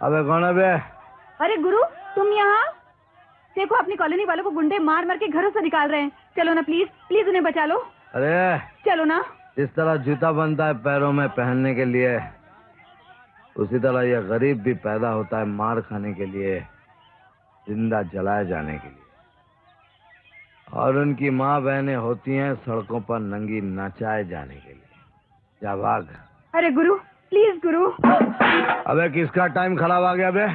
अबे कौन है बे? अरे गुरु, तुम यहाँ देखो, अपनी कॉलोनी वालों को गुंडे मार मार के घरों से निकाल रहे हैं। चलो ना प्लीज, प्लीज उन्हें बचा लो। अरे चलो ना। जिस तरह जूता बनता है पैरों में पहनने के लिए, उसी तरह यह गरीब भी पैदा होता है मार खाने के लिए, जिंदा जलाए जाने के लिए। और उनकी माँ बहनें होती हैं सड़कों पर नंगी नचाए जाने के लिए। जा भाग। अरे गुरु, प्लीज गुरु। अबे किसका टाइम खराब आ गया बे?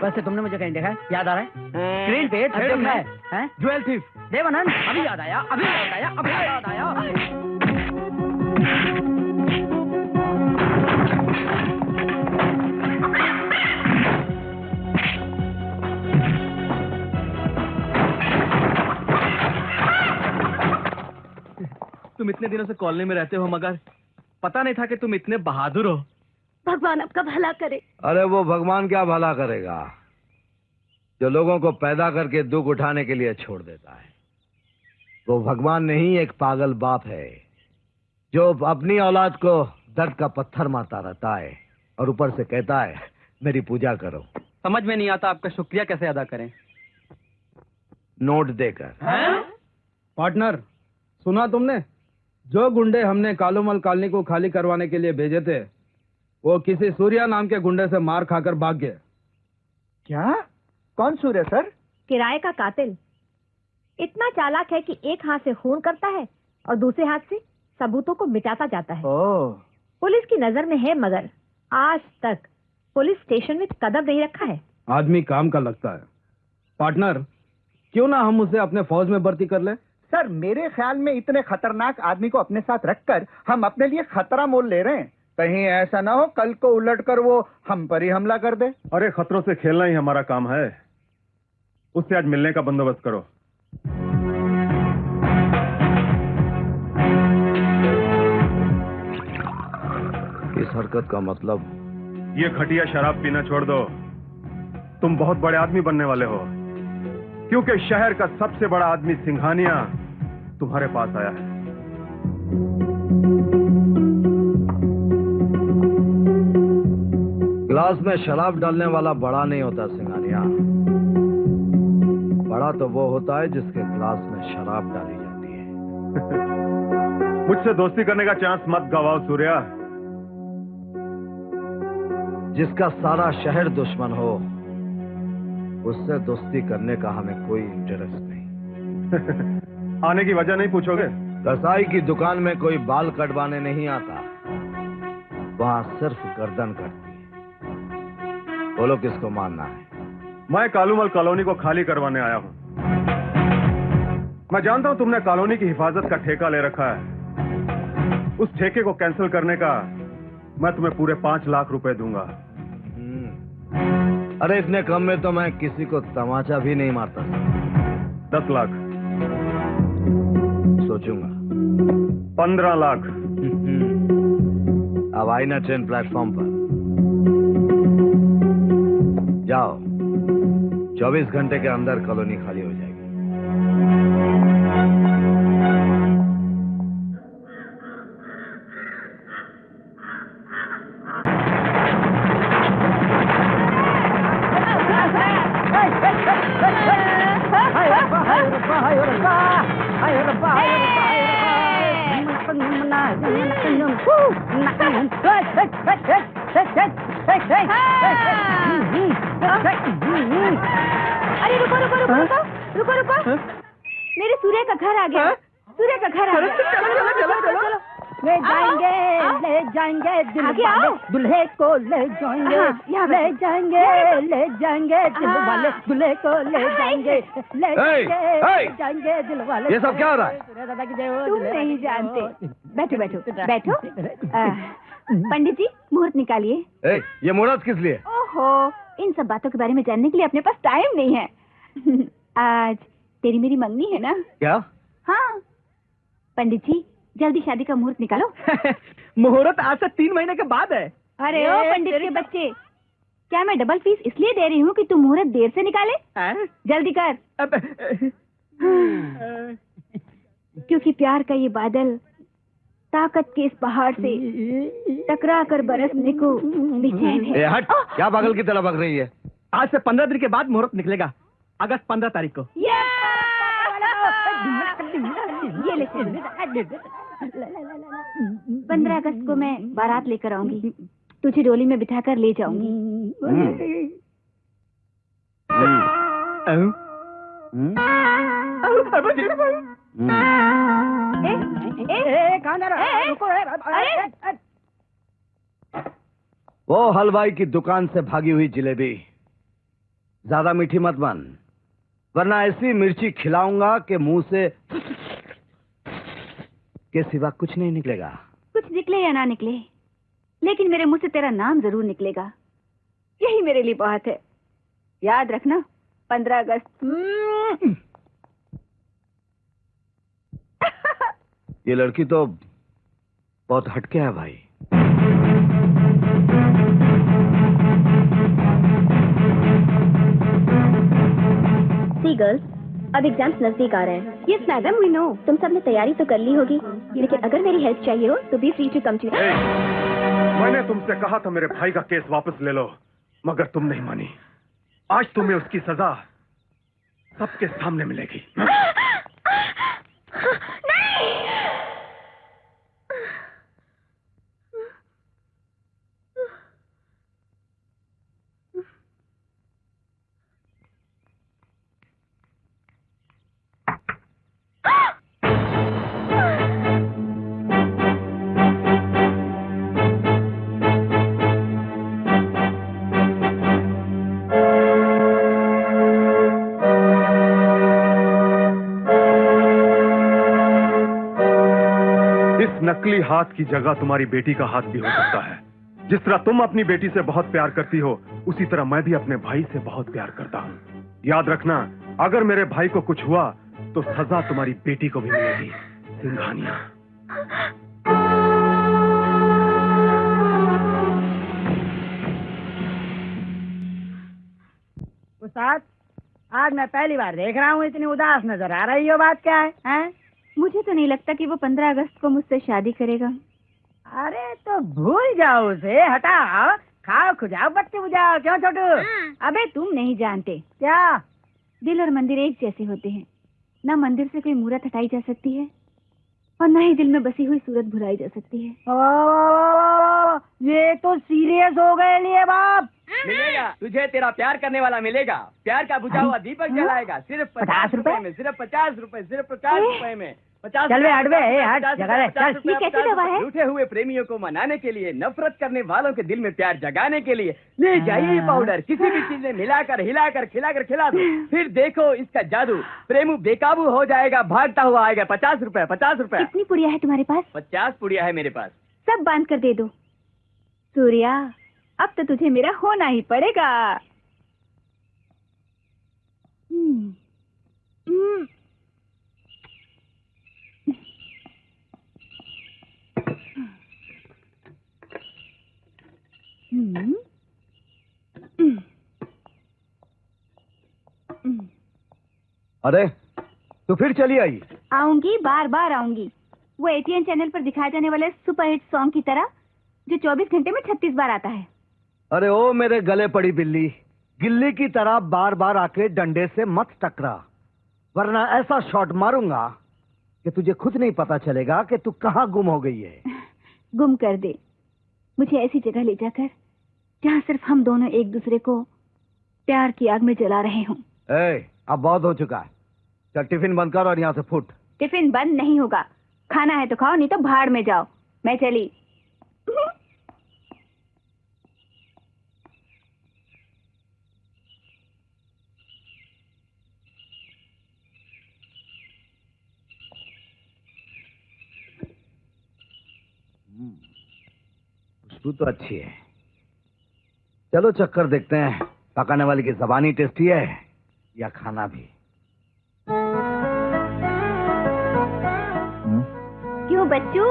वैसे तुमने मुझे कहीं देखा है? याद आ रहा है? स्क्रीन पे देखा है? Jewel thief Dev Anand. अभी याद आया, अभी याद आया, अभी याद आया। तुम इतने दिनों से कॉलोनी में रहते हो मगर पता नहीं था कि तुम इतने बहादुर हो। भगवान आपका भला करे। अरे वो भगवान क्या भला करेगा जो लोगों को पैदा करके दुख उठाने के लिए छोड़ देता है। वो भगवान नहीं, एक पागल बाप है जो अपनी औलाद को दर्द का पत्थर मारता रहता है और ऊपर से कहता है मेरी पूजा करो। समझ में नहीं आता आपका शुक्रिया कैसे अदा करें। नोट देकर। पार्टनर, सुना तुमने? जो गुंडे हमने कालूमल कॉलोनी को खाली करवाने के लिए भेजे थे, वो किसी सूर्या नाम के गुंडे से मार खाकर भाग गए। क्या? कौन सूर्या सर? किराए का कातिल। इतना चालाक है कि एक हाथ से खून करता है और दूसरे हाथ से सबूतों को मिटाता जाता है। ओह। पुलिस की नजर में है मगर आज तक पुलिस स्टेशन में कदम नहीं रखा है। आदमी काम का लगता है। पार्टनर, क्यों ना हम उसे अपने फौज में भर्ती कर ले? सर मेरे ख्याल में इतने खतरनाक आदमी को अपने साथ रखकर हम अपने लिए खतरा मोल ले रहे हैं। कहीं ऐसा ना हो कल को उलटकर वो हम पर ही हमला कर दे। अरे खतरों से खेलना ही हमारा काम है। उससे आज मिलने का बंदोबस्त करो। इस हरकत का मतलब? ये घटिया शराब पीना छोड़ दो। तुम बहुत बड़े आदमी बनने वाले हो, क्योंकि शहर का सबसे बड़ा आदमी सिंघानिया तुम्हारे पास आया है। ग्लास में शराब डालने वाला बड़ा नहीं होता सिंघानिया। बड़ा तो वो होता है जिसके ग्लास में शराब डाली जाती है। मुझसे दोस्ती करने का चांस मत गवाओ सूर्या। जिसका सारा शहर दुश्मन हो उससे दोस्ती करने का हमें कोई इंटरेस्ट नहीं। आने की वजह नहीं पूछोगे? कसाई की दुकान में कोई बाल कटवाने नहीं आता, वहां सिर्फ गर्दन कटती है। बोलो किसको मारना है? मैं कालूमल कॉलोनी को खाली करवाने आया हूं। मैं जानता हूं तुमने कॉलोनी की हिफाजत का ठेका ले रखा है। उस ठेके को कैंसिल करने का मैं तुम्हें पूरे 5 लाख रुपए दूंगा। अरे इतने कम में तो मैं किसी को तमाचा भी नहीं मारता। 10 लाख। सोचूंगा। 15 लाख। अब आई ना ट्रेन प्लेटफॉर्म पर। जाओ, 24 घंटे के अंदर कॉलोनी खाली हो जाएगी। अरे रुको रुको रुको रुको रुको रुको, मेरे सूर्य का घर आ गया। सूर्य का घर आ गया। चलो ले जाएंगे दिल वाले दुल्हे को ले जाएंगे, ले जाएंगे दिल वाले दुल्हे को ले जाएंगे, ले जाएंगे दिल वाले। ये सब क्या हो रहा है? तुम नहीं जानते। बैठो बैठो बैठो। पंडित जी मुहूर्त निकालिए। ये मुहूर्त किस लिए? ओहो, इन सब बातों के बारे में जानने के लिए अपने पास टाइम नहीं है। आज तेरी मेरी मंगनी है ना? क्या? हाँ पंडित जी, जल्दी शादी का मुहूर्त निकालो। मुहूर्त आज से 3 महीने के बाद है। अरे ओ पंडित के बच्चे, क्या मैं डबल फीस इसलिए दे रही हूँ कि तू मुहूर्त देर से निकाले? जल्दी कर। क्योंकि प्यार का ये बादल ताकत के इस पहाड़ से टकरा कर बरसने को बेचैन है। हट, क्या पागल की तरह बक रही है? आज से 15 दिन के बाद मुहूर्त निकलेगा, अगस्त 15 तारीख को। ये ले 15 अगस्त को मैं बारात लेकर आऊंगी, तुझे डोली में बिठाकर ले जाऊंगी। वो हलवाई की दुकान से भागी हुई जिलेबी ज्यादा मीठी मत बन, वरना ऐसी मिर्ची खिलाऊंगा कि मुंह से के सिवा कुछ नहीं निकलेगा। कुछ निकले या ना निकले, लेकिन मेरे मुंह से तेरा नाम जरूर निकलेगा। यही मेरे लिए बहुत है। याद रखना, 15 अगस्त। ये लड़की तो बहुत हटके है भाई। सी गर्ल्स, अब एग्जाम्स नजदीक आ रहे हैं। Yes madam, we know. तुम सब ने तैयारी तो कर ली होगी, लेकिन अगर मेरी हेल्प चाहिए हो तो be free to come to. मैंने तुमसे कहा था मेरे भाई का केस वापस ले लो, मगर तुम नहीं मानी। आज तुम्हें उसकी सजा सबके सामने मिलेगी। नकली हाथ की जगह तुम्हारी बेटी का हाथ भी हो सकता है। जिस तरह तुम अपनी बेटी से बहुत प्यार करती हो, उसी तरह मैं भी अपने भाई से बहुत प्यार करता हूँ। याद रखना, अगर मेरे भाई को कुछ हुआ तो सजा तुम्हारी बेटी को भी मिलेगी। सिंघानिया। उस्ताद, आज मैं पहली बार देख रहा हूँ इतनी उदास नजर आ रही हो। बात क्या है, हैं? मुझे तो नहीं लगता कि वो 15 अगस्त को मुझसे शादी करेगा। अरे तो भूल जाओ उसे, हटाओ, खाओ खुजाओ, बत्ती बुझाओ। क्यों छोटू? अबे तुम नहीं जानते, क्या? दिल और मंदिर एक जैसे होते हैं। ना मंदिर से कोई मूर्त हटाई जा सकती है और ना ही दिल में बसी हुई सूरत भुलाई जा सकती है। ये तो सीरियस हो गए लिए बाप। मिलेगा तुझे, तेरा प्यार करने वाला मिलेगा। प्यार का बुझा हुआ दीपक जलाएगा। सिर्फ 50 रुपए में, सिर्फ 50 रुपए, सिर्फ 50 रुपए में। चल बे, हट बे, हट, जगह दे, चल। ये कैसी दवा है? रूठे हुए प्रेमियों को मनाने के लिए, नफरत करने वालों के दिल में प्यार जगाने के लिए ले जाइए ये पाउडर, किसी भी चीज में मिलाकर, हिलाकर, खिलाकर खिला दो, फिर देखो इसका जादू। प्रेमू बेकाबू हो जाएगा, भागता हुआ आएगा। 50 रुपए, 50 रुपए। कितनी पुड़िया है तुम्हारे पास? 50 पुड़िया है मेरे पास। सब बांध कर दे दो। सूर्या, अब तो तुझे मेरा होना ही पड़ेगा। हम्म, हम्म। हम्म, हम्म, हम्म। अरे तो फिर चली आई? आऊंगी, बार बार आऊंगी। वो एटीएन चैनल पर दिखाए जाने वाले सुपरहिट सॉन्ग की तरह, जो 24 घंटे में 36 बार आता है। अरे ओ मेरे गले पड़ी बिल्ली, गिल्ली की तरह बार बार आके डंडे से मत टकरा, वरना ऐसा शॉट मारूंगा कि तुझे खुद नहीं पता चलेगा कि तू कहाँ गुम हो गई है। गुम कर दे मुझे ऐसी जगह ले जाकर जहाँ सिर्फ हम दोनों एक दूसरे को प्यार की आग में जला रहे हों। अब बहुत हो चुका है, चल टिफिन बंद कर और यहाँ से फुट। टिफिन बंद नहीं होगा, खाना है तो खाओ, नहीं तो भाड़ में जाओ। मैं चली। खुशबू तो अच्छी है, चलो चक्कर देखते हैं, पकाने वाली की जबानी टेस्टी है या खाना भी। क्यों बच्चू,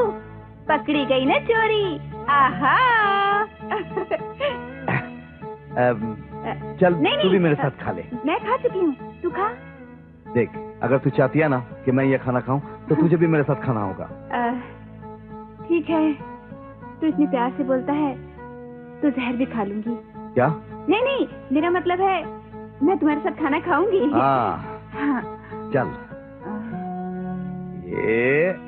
पकड़ी गई ना चोरी? आहा। चल नहीं, तू भी नहीं, मेरे साथ खा ले। मैं खा चुकी हूँ, तू खा। देख, अगर तू चाहती है ना कि मैं ये खाना खाऊं तो तुझे भी मेरे साथ खाना होगा। ठीक है, तू इतने प्यार से बोलता है तो जहर भी खा लूंगी। क्या? नहीं नहीं, मेरा मतलब है मैं तुम्हारे साथ खाना खाऊंगी। हाँ। चल। ये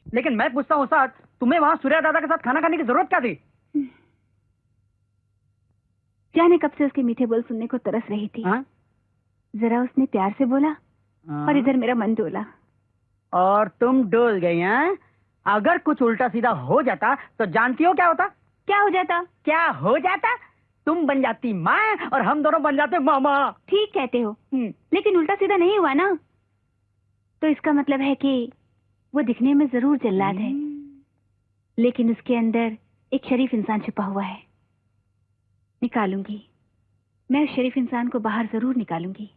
लेकिन मैं पूछता हूँ उस्ताद, तुम्हें वहाँ सूर्या दादा के साथ खाना खाने की जरूरत क्या थी? जाने कब से उसके मीठे बोल सुनने को तरस रही थी। जरा उसने प्यार से बोला और इधर मेरा मन डोला। और तुम डोल गई हैं? अगर कुछ उल्टा सीधा हो जाता तो जानती हो क्या होता? क्या हो जाता? क्या हो जाता? तुम बन जाती माँ और हम दोनों बन जाते मामा। ठीक कहते हो, लेकिन उल्टा सीधा नहीं हुआ ना, तो इसका मतलब है कि वो दिखने में जरूर जल्लाद है, लेकिन उसके अंदर एक शरीफ इंसान छुपा हुआ है। निकालूंगी, मैं उस शरीफ इंसान को बाहर जरूर निकालूंगी।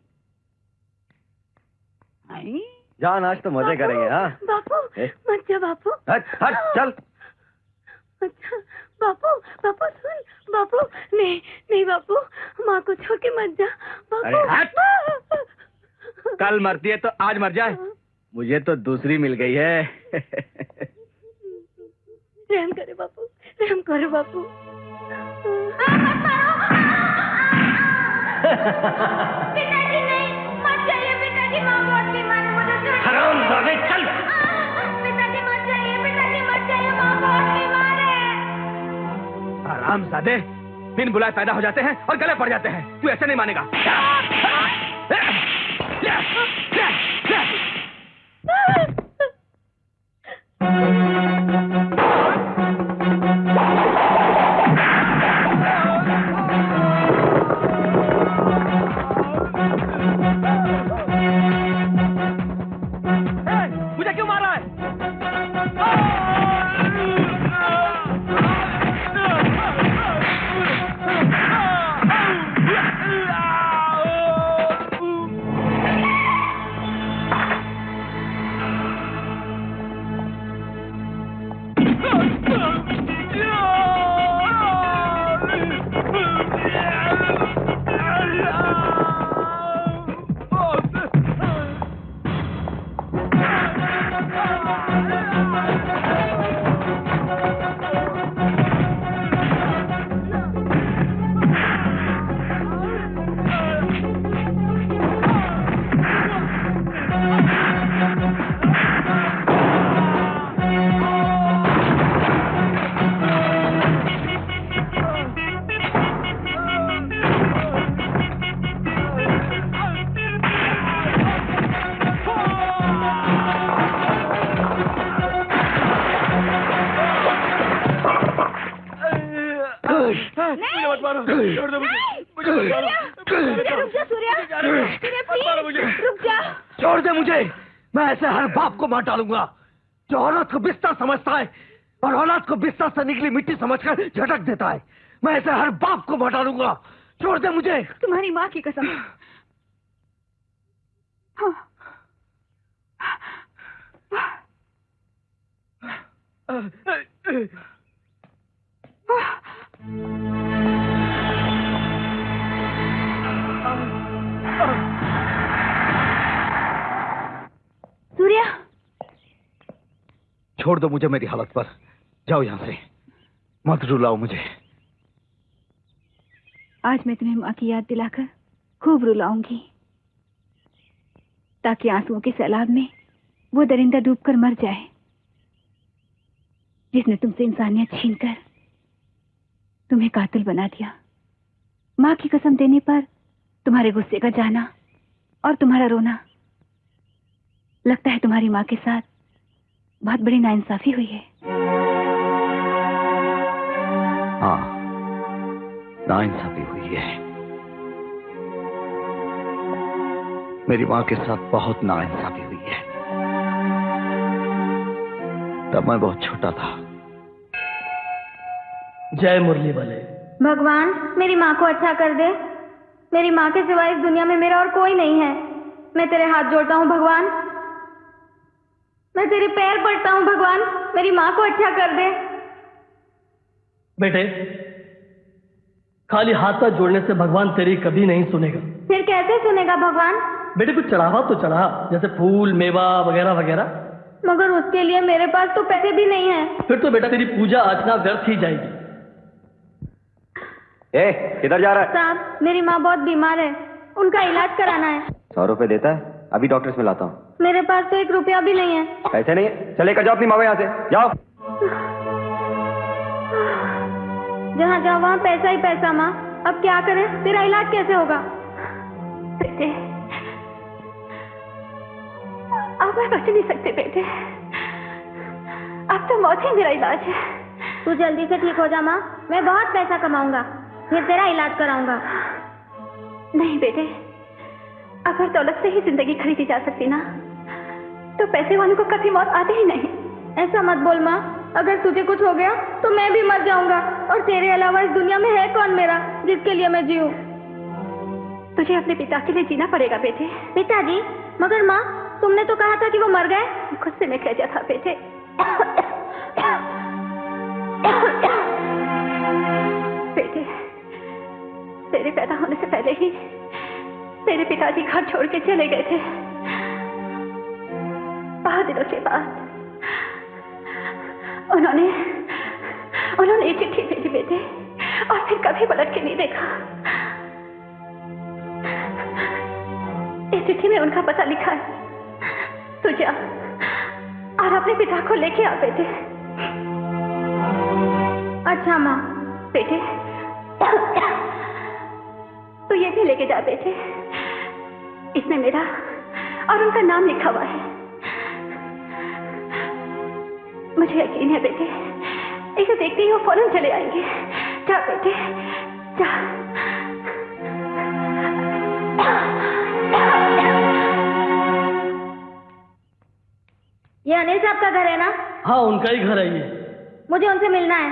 जान, आज तो मजे करेंगे। हाँ बापू, मत जा बापू। हट हट चल। अच्छा बापू, बापू सुन, बापू नहीं नहीं बापू, माँ को छोड़ के मत जा बापू। अरे हट। कल मरती है तो आज मर जाए, मुझे तो दूसरी मिल गई है। रहम करे बापू, रहम करो बापू। पिताजी नहीं, मत जाइए पिताजी, माँ बहुत बीमार है, मुझे छोड़। हरामजादे, चल। पिताजी मत जाइए, पिताजी मत जाइए, माँ बहुत बीमार है। हरामजादे, बिन बुलाए पैदा हो जाते हैं और गले पड़ जाते हैं। तू ऐसे नहीं मानेगा। मुझे क्यों मारा है? मुझे मत मारो, छोड़ दो मुझे मत मारो। रुक जा सूर्या, रुक जा। छोड़ दे मुझे। मैं ऐसे हर बाप को मार डालूंगा जो औरत को बिस्तर समझता है और औलाद को बिस्तर से निकली मिट्टी समझकर झटक देता है। मैं ऐसे हर बाप को मार डालूंगा। छोड़ दे मुझे। तुम्हारी माँ की कसम। सूर्या, छोड़ दो मुझे मेरी हालत पर। जाओ यहां से, मत रुलाओ मुझे। आज मैं तुम्हें माँ की याद दिलाकर खूब रुलाऊंगी, ताकि आंसुओं के सैलाब में वो दरिंदा डूबकर मर जाए जिसने तुमसे इंसानियत छीनकर तुम्हें कातिल बना दिया। माँ की कसम देने पर तुम्हारे गुस्से का जाना और तुम्हारा रोना, लगता है तुम्हारी माँ के साथ बहुत बड़ी नाइंसाफी हुई है। हाँ, नाइंसाफी हुई है। मेरी माँ के साथ बहुत नाइंसाफी हुई है। तब मैं बहुत छोटा था। जय मुरली वाले। भगवान मेरी माँ को अच्छा कर दे। मेरी माँ के सिवाय इस दुनिया में मेरा और कोई नहीं है। मैं तेरे हाथ जोड़ता हूँ भगवान, मैं तेरे पैर पड़ता हूँ भगवान, मेरी माँ को अच्छा कर दे। बेटे, खाली हाथ पैर जोड़ने से भगवान तेरी कभी नहीं सुनेगा। फिर कैसे सुनेगा भगवान? बेटे कुछ चढ़ावा तो चढ़ा, जैसे फूल मेवा वगैरह वगैरह। मगर उसके लिए मेरे पास तो पैसे भी नहीं है। फिर तो बेटा तेरी पूजा अर्चना व्यर्थ ही जाएगी। किधर जा रहा है? साहब मेरी माँ बहुत बीमार है, उनका इलाज कराना है। 100 रुपए देता है? अभी डॉक्टर से मिलाता हूँ। मेरे पास तो 1 रुपया भी नहीं है। पैसे नहीं है? चले कर जाओ अपनी माँ को यहाँ से, जाओ। जहाँ जाओ वहाँ पैसा ही पैसा। माँ अब क्या करें, तेरा इलाज कैसे होगा? बेटे, अब मैं बच नहीं सकते बेटे, अब तो मौत ही मेरा इलाज है। तू जल्दी से ठीक हो जा माँ, मैं बहुत पैसा कमाऊंगा, फिर तेरा इलाज कराऊंगा। नहीं बेटे, अगर दौलत से ही जिंदगी खरीदी जा सकती ना, तो पैसे वालों को कभी मौत आती ही नहीं। ऐसा मत बोल माँ, अगर तुझे कुछ हो गया तो मैं भी मर जाऊंगा, और तेरे अलावा इस दुनिया में है कौन मेरा जिसके लिए मैं जीऊं? तुझे अपने पिता के लिए जीना पड़ेगा बेटे। पिताजी? मगर माँ तुमने तो कहा था कि वो मर गए। खुद से मैं कह दिया था बेटे। बेटे, तेरे पैदा होने से पहले ही तेरे पिताजी घर छोड़ के चले गए थे। बहुत दिनों के बाद उन्होंने एक चिट्ठी भेजी बेटे, और फिर कभी पलट के नहीं देखा। इस चिट्ठी में उनका पता लिखा है। तू जा और अपने पिता को लेके आ बेटे। अच्छा माँ। बेटे, तो ये भी लेके जा बेटे, इसमें मेरा और उनका नाम लिखा हुआ है। मुझे यकीन है बेटे, इसे देखते ही वो फौरन चले आएंगे। जा बेटे, जा। ये अनिल साहब का घर है ना? हाँ उनका ही घर है ये। मुझे उनसे मिलना है।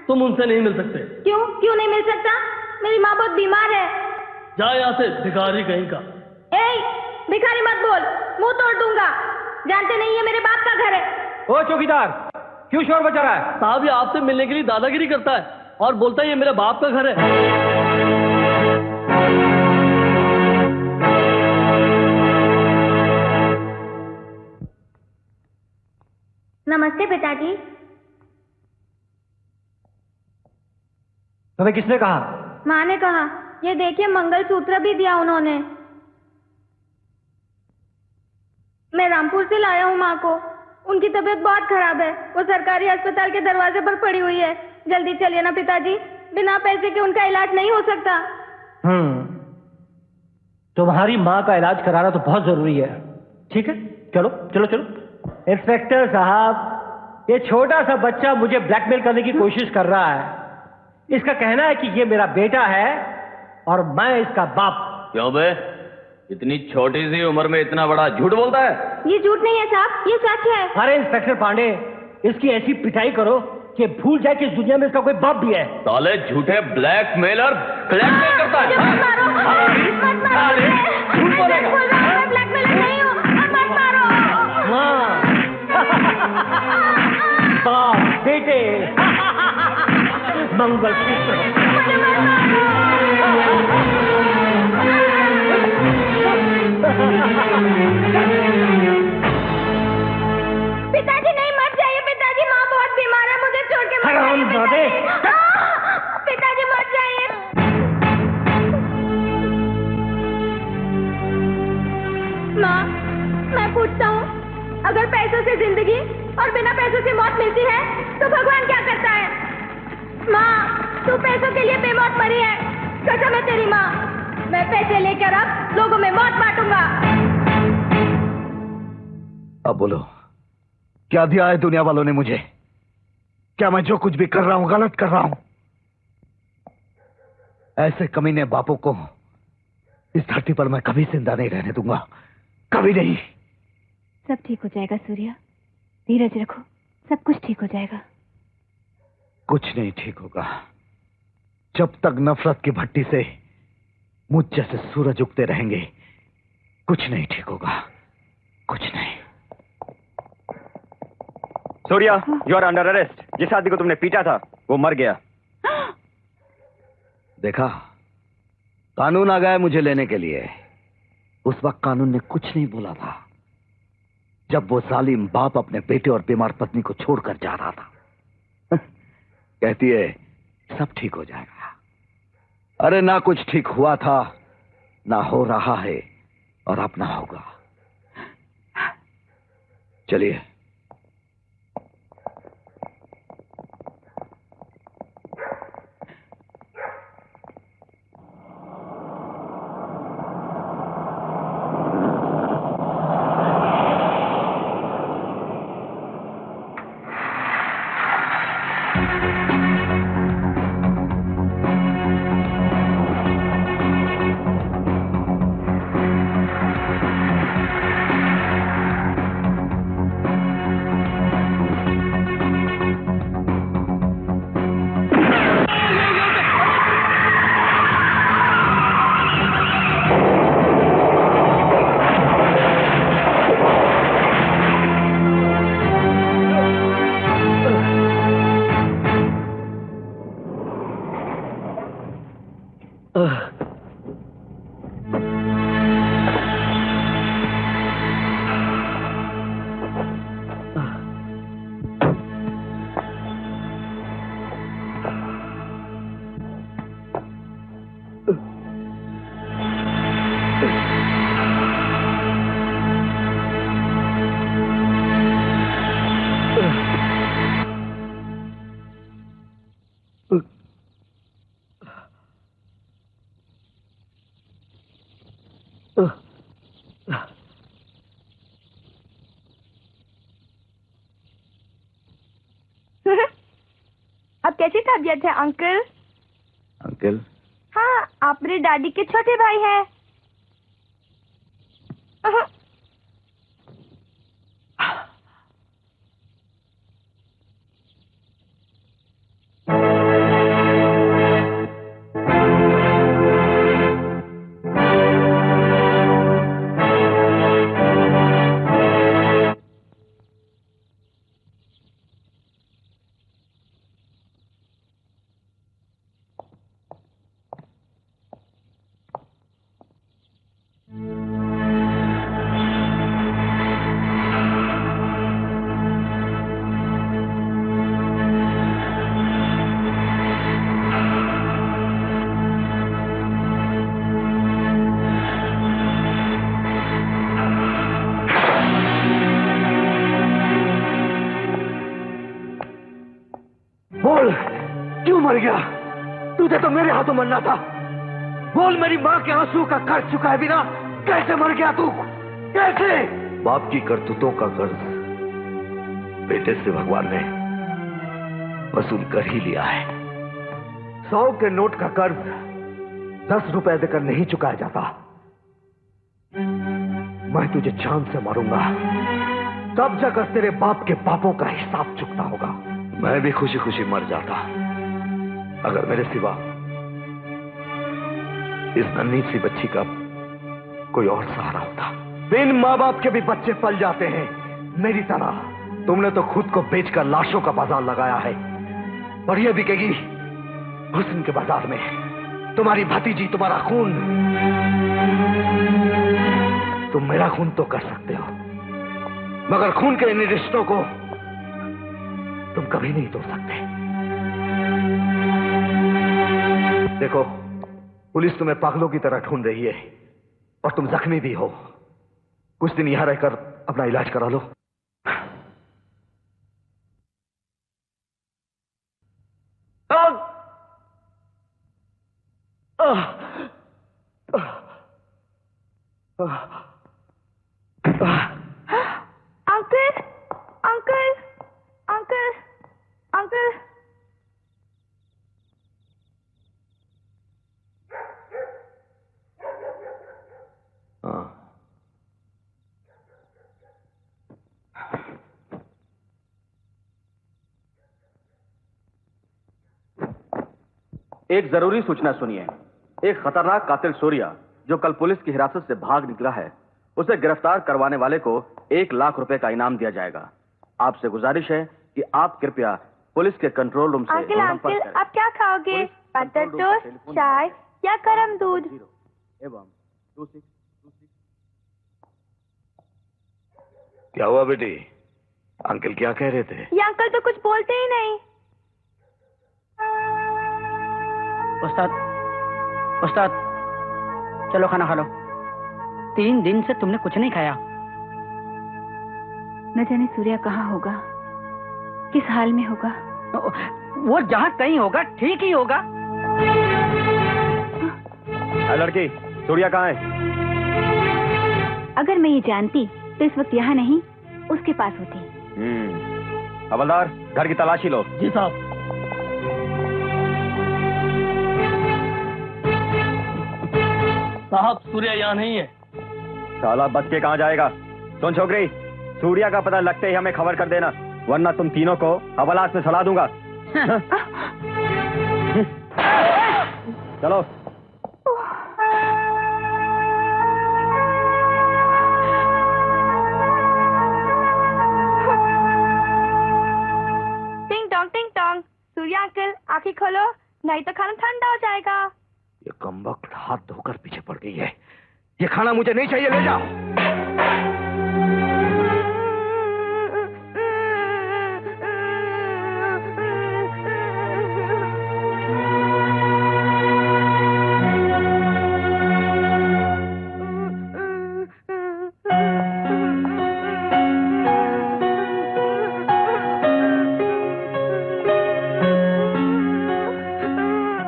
तुम उनसे नहीं मिल सकते। क्यों नहीं मिल सकता? मेरी माँ बहुत बीमार है। जा यहाँ से भिखारी कहीं का। भिखारी मत बोल, मुंह तोड़ दूंगा। जानते नहीं है मेरे बाप का घर है। ओ चौकीदार, क्यों शोर बचा रहा है? साहब ये आपसे मिलने के लिए दादागिरी करता है और बोलता है ये मेरे बाप का घर है। नमस्ते पिताजी। तुम्हें किसने कहा? माँ ने कहा। ये देखिए मंगलसूत्र भी दिया उन्होंने। मैं रामपुर से लाया हूँ माँ को। उनकी तबीयत बहुत खराब है, वो सरकारी अस्पताल के दरवाजे पर पड़ी हुई है। जल्दी चलिए ना पिताजी, बिना पैसे के उनका इलाज नहीं हो सकता। तुम्हारी माँ का इलाज कराना तो बहुत जरूरी है। ठीक है, चलो चलो चलो। इंस्पेक्टर साहब, ये छोटा सा बच्चा मुझे ब्लैकमेल करने की कोशिश कर रहा है। इसका कहना है कि ये मेरा बेटा है और मैं इसका बाप। क्यों बे? इतनी छोटी सी उम्र में इतना बड़ा झूठ बोलता है? ये झूठ नहीं है साहब, ये सच है। अरे इंस्पेक्टर पांडे, इसकी ऐसी पिटाई करो कि भूल जाए कि इस दुनिया में इसका कोई बाप भी है। साले झूठे ब्लैकमेलर ब्लैकमेल करता है। मत मारो, मत मारो। झूठ बोलेगा। मैं ब्लैकमेलर नहीं हूँ, मत मारो। हाँ। बाप बेटे मंगल पिताजी नहीं, मत जाइए पिताजी, माँ बहुत बीमार है, मुझे छोड़ के मत जाइए पिताजी, मत जाइए। माँ, मैं पूछता हूँ, अगर पैसों से जिंदगी और बिना पैसों से मौत मिलती है तो भगवान क्या करता है? माँ, तू पैसों के लिए बेमौत मरी है, कसम है तेरी माँ। मैं पैसे लेकर अब लोगों में मौत बांटूंगा। अब बोलो, क्या दिया है दुनिया वालों ने मुझे? क्या मैं जो कुछ भी कर रहा हूं गलत कर रहा हूं? ऐसे कमीने बापों को इस धरती पर मैं कभी जिंदा नहीं रहने दूंगा, कभी नहीं। सब ठीक हो जाएगा सूर्या, धीरज रखो, सब कुछ ठीक हो जाएगा। कुछ नहीं ठीक होगा जब तक नफरत की भट्टी से मुझ जैसे सूरज उगते रहेंगे। कुछ नहीं ठीक होगा, कुछ नहीं। Surya, you are under arrest. जिस आदमी को तुमने पीटा था वो मर गया। देखा, कानून आ गया मुझे लेने के लिए। उस वक्त कानून ने कुछ नहीं बोला था जब वो जालिम बाप अपने बेटे और बीमार पत्नी को छोड़कर जा रहा था। कहती है सब ठीक हो जाएगा। अरे ना कुछ ठीक हुआ था, ना हो रहा है, और अब ना होगा। चलिए। अब कैसी तबीयत है अंकल? अंकल? हाँ, आप मेरे डैडी के छोटे भाई हैं। बोल, क्यों मर गया? तुझे तो मेरे हाथों मरना था। बोल, मेरी माँ के आंसू का कर्ज चुकाए बिना कैसे मर गया तू? कैसे? बाप की करतूतों का कर्ज बेटे से भगवान ने वसूल कर ही लिया है। 100 के नोट का कर्ज 10 रुपए देकर नहीं चुकाया जाता। मैं तुझे जान से मारूंगा, तब जाकर तेरे बाप के पापों का हिसाब चुकता होगा। मैं भी खुशी खुशी मर जाता अगर मेरे सिवा इस नन्ही सी बच्ची का कोई और सहारा होता। बिन माँ बाप के भी बच्चे पल जाते हैं मेरी तरह। तुमने तो खुद को बेचकर लाशों का बाजार लगाया है, और यह बिकेगी हुस्न के बाजार में। तुम्हारी भतीजी, तुम्हारा खून, तुम मेरा खून तो कर सकते हो, मगर खून के इन रिश्तों को तुम कभी नहीं तोड़ सकते। देखो, पुलिस तुम्हें पागलों की तरह ढूंढ रही है, और तुम जख्मी भी हो। कुछ दिन यहां रहकर अपना इलाज करा लो। Uncle, uncle, uncle, uncle. एक जरूरी सूचना सुनिए। एक खतरनाक कातिल सूर्या, जो कल पुलिस की हिरासत से भाग निकला है, उसे गिरफ्तार करवाने वाले को 1 लाख रुपए का इनाम दिया जाएगा। आपसे गुजारिश है कि आप कृपया पुलिस के कंट्रोल रूम से अंकल, अंकल, आप क्या खाओगे? बटर टोस्ट, चाय या गरम दूध? एवं क्या हुआ बेटी? अंकल क्या कह रहे थे? ये अंकल तो कुछ बोलते ही नहीं। उस्ताद, उस्ताद, चलो खाना खा लो। 3 दिन से तुमने कुछ नहीं खाया। न जाने सूर्या कहाँ होगा, किस हाल में होगा। वो जहाँ कहीं होगा ठीक ही होगा। लड़की, सूर्या कहाँ है? अगर मैं ये जानती तो इस वक्त यहाँ नहीं, उसके पास होती। हवलदार, घर की तलाशी लो। जी साहब। साहब, सूर्या यहाँ नहीं है। साला बच के कहाँ जाएगा? सुन छोकरी, सूर्या का पता लगते ही हमें खबर कर देना, वरना तुम तीनों को हवालात में सड़ा दूंगा। चलो। टिंग टोंग, सूर्या अंकल आंखें खोलो, नहीं तो खाना ठंडा हो जाएगा। ये कमबख्त हाथ धोकर पीछे पड़ गई है। ये खाना मुझे नहीं चाहिए, ले जाओ।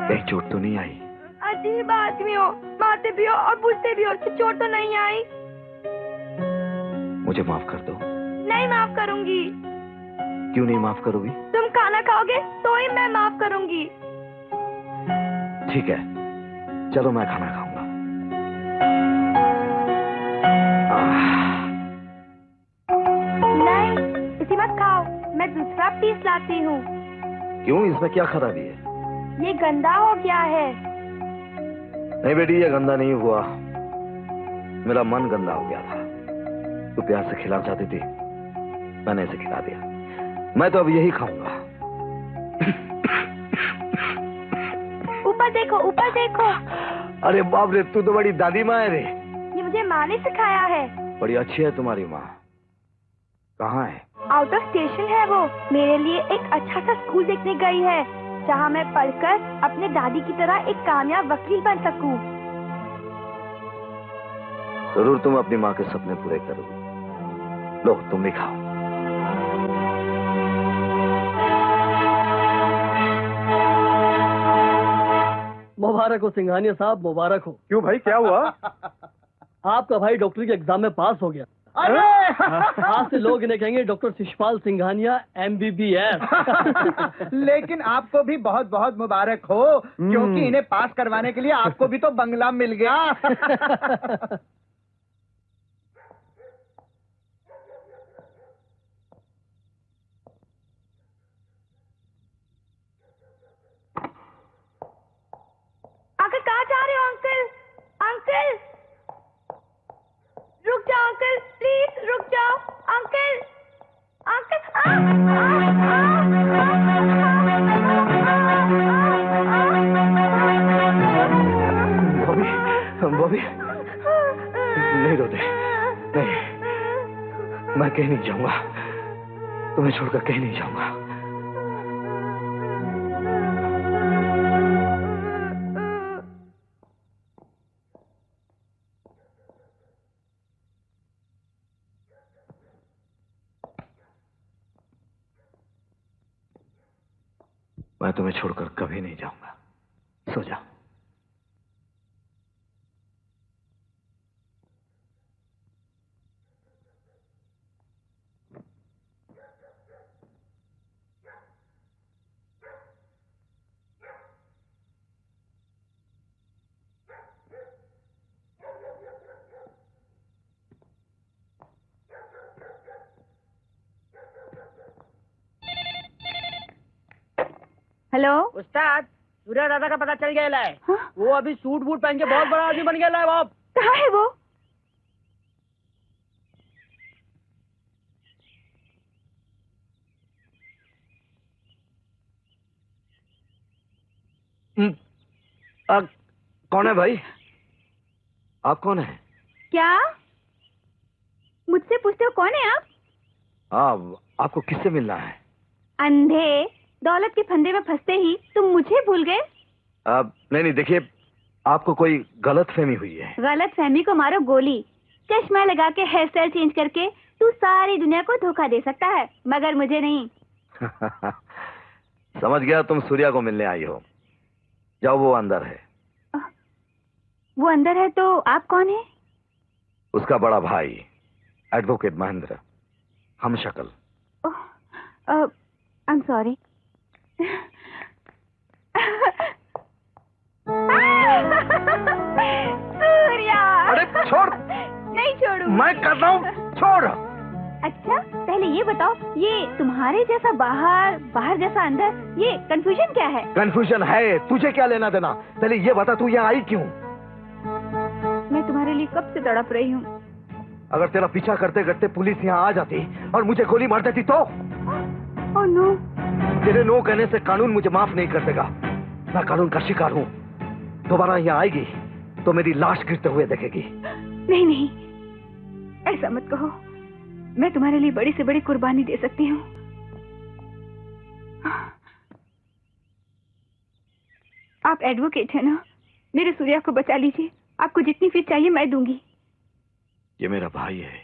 कहीं चोट तो नहीं आई? अजीब आदमी हो, मारते भी हो और पूछते भी हो, चोट तो नहीं आई। मुझे माफ कर दो। नहीं माफ करूंगी। क्यों नहीं माफ करोगी? तुम खाना खाओगे तो ही मैं माफ करूंगी। ठीक है, चलो मैं खाना खाऊंगा। नहीं, इसी मत खाओ, मैं दूसरा पीस लाती हूँ। क्यों, इसमें क्या खराबी है? ये गंदा हो गया है। नहीं बेटी, ये गंदा नहीं हुआ, मेरा मन गंदा हो गया था। तू प्यार से खिलाना चाहती थी, मैंने इसे खिला दिया। मैं तो अब यही खाऊंगा। ऊपर देखो, ऊपर देखो। अरे बाप रे, तू तो बड़ी दादी माँ है रे। ये मुझे माँ ने सिखाया है। बड़ी अच्छी है तुम्हारी माँ। कहाँ है? आउट ऑफ स्टेशन है वो। मेरे लिए एक अच्छा सा स्कूल देखने गई है, जहाँ मैं पढ़कर अपने दादी की तरह एक कामयाब वकील बन सकूं। जरूर तुम अपनी माँ के सपने पूरे करोगे। लो, तुम भी खाओ। मुबारक हो सिंघानिया साहब, मुबारक हो। क्यों भाई, क्या हुआ? आपका भाई डॉक्टरी के एग्जाम में पास हो गया। अरे आज से लोग इन्हें कहेंगे डॉक्टर शिशपाल सिंघानिया MBBS। लेकिन आपको भी बहुत बहुत मुबारक हो, क्योंकि इन्हें पास करवाने के लिए आपको भी तो बंगला मिल गया। अंकल कहाँ जा रहे हो अंकल? अंकल रुक जाओ अंकल, प्लीज रुक जाओ अंकल। अंकल बॉबी नहीं रोते, नहीं, मैं कहीं नहीं जाऊंगा, तुम्हें छोड़कर कहीं नहीं जाऊंगा। मैं तुम्हें छोड़कर कभी नहीं जाऊंगा, सो जाओ। हेलो उस्ताद, सूर्या दादा का पता चल गया है। हाँ? वो अभी सूट बूट पहन के बहुत बड़ा आदमी बन गया है बाप। कहाँ है वो? कौन है भाई? आप कौन है? क्या मुझसे पूछते हो कौन है आप? आपको किससे मिलना है? अंधे, दौलत के फंदे में फंसते ही तुम मुझे भूल गए? नहीं, देखिए, आपको कोई गलत फहमी हुई है। गलत फहमी को मारो गोली। चश्मा लगा के हेयर स्टाइल चेंज करके तू सारी दुनिया को धोखा दे सकता है, मगर मुझे नहीं। समझ गया, तुम सूर्या को मिलने आई हो। जाओ, वो अंदर है। वो अंदर है तो आप कौन है? उसका बड़ा भाई, एडवोकेट महेंद्र, हम शक्ल। I am sorry. सूर्या! अरे छोड़! नहीं छोड़ूंगी। मैं कर रहा हूँ, छोड़। अच्छा, पहले ये बताओ, ये तुम्हारे जैसा बाहर जैसा अंदर, ये कंफ्यूजन क्या है? कंफ्यूजन है, तुझे क्या लेना देना? पहले ये बता, तू यहाँ आई क्यों? मैं तुम्हारे लिए कब से तड़प रही हूँ। अगर तेरा पीछा करते करते पुलिस यहाँ आ जाती और मुझे गोली मार देती तो? Oh no. तेरे नो कहने से कानून मुझे माफ नहीं कर देगा। मैं कानून का शिकार हूँ। दोबारा यहाँ आएगी तो मेरी लाश गिरते हुए देखेगी। नहीं नहीं, ऐसा मत कहो। मैं तुम्हारे लिए बड़ी से बड़ी कुर्बानी दे सकती हूँ। आप एडवोकेट है ना? मेरे सूर्या को बचा लीजिए। आपको जितनी फीस चाहिए मैं दूंगी। ये मेरा भाई है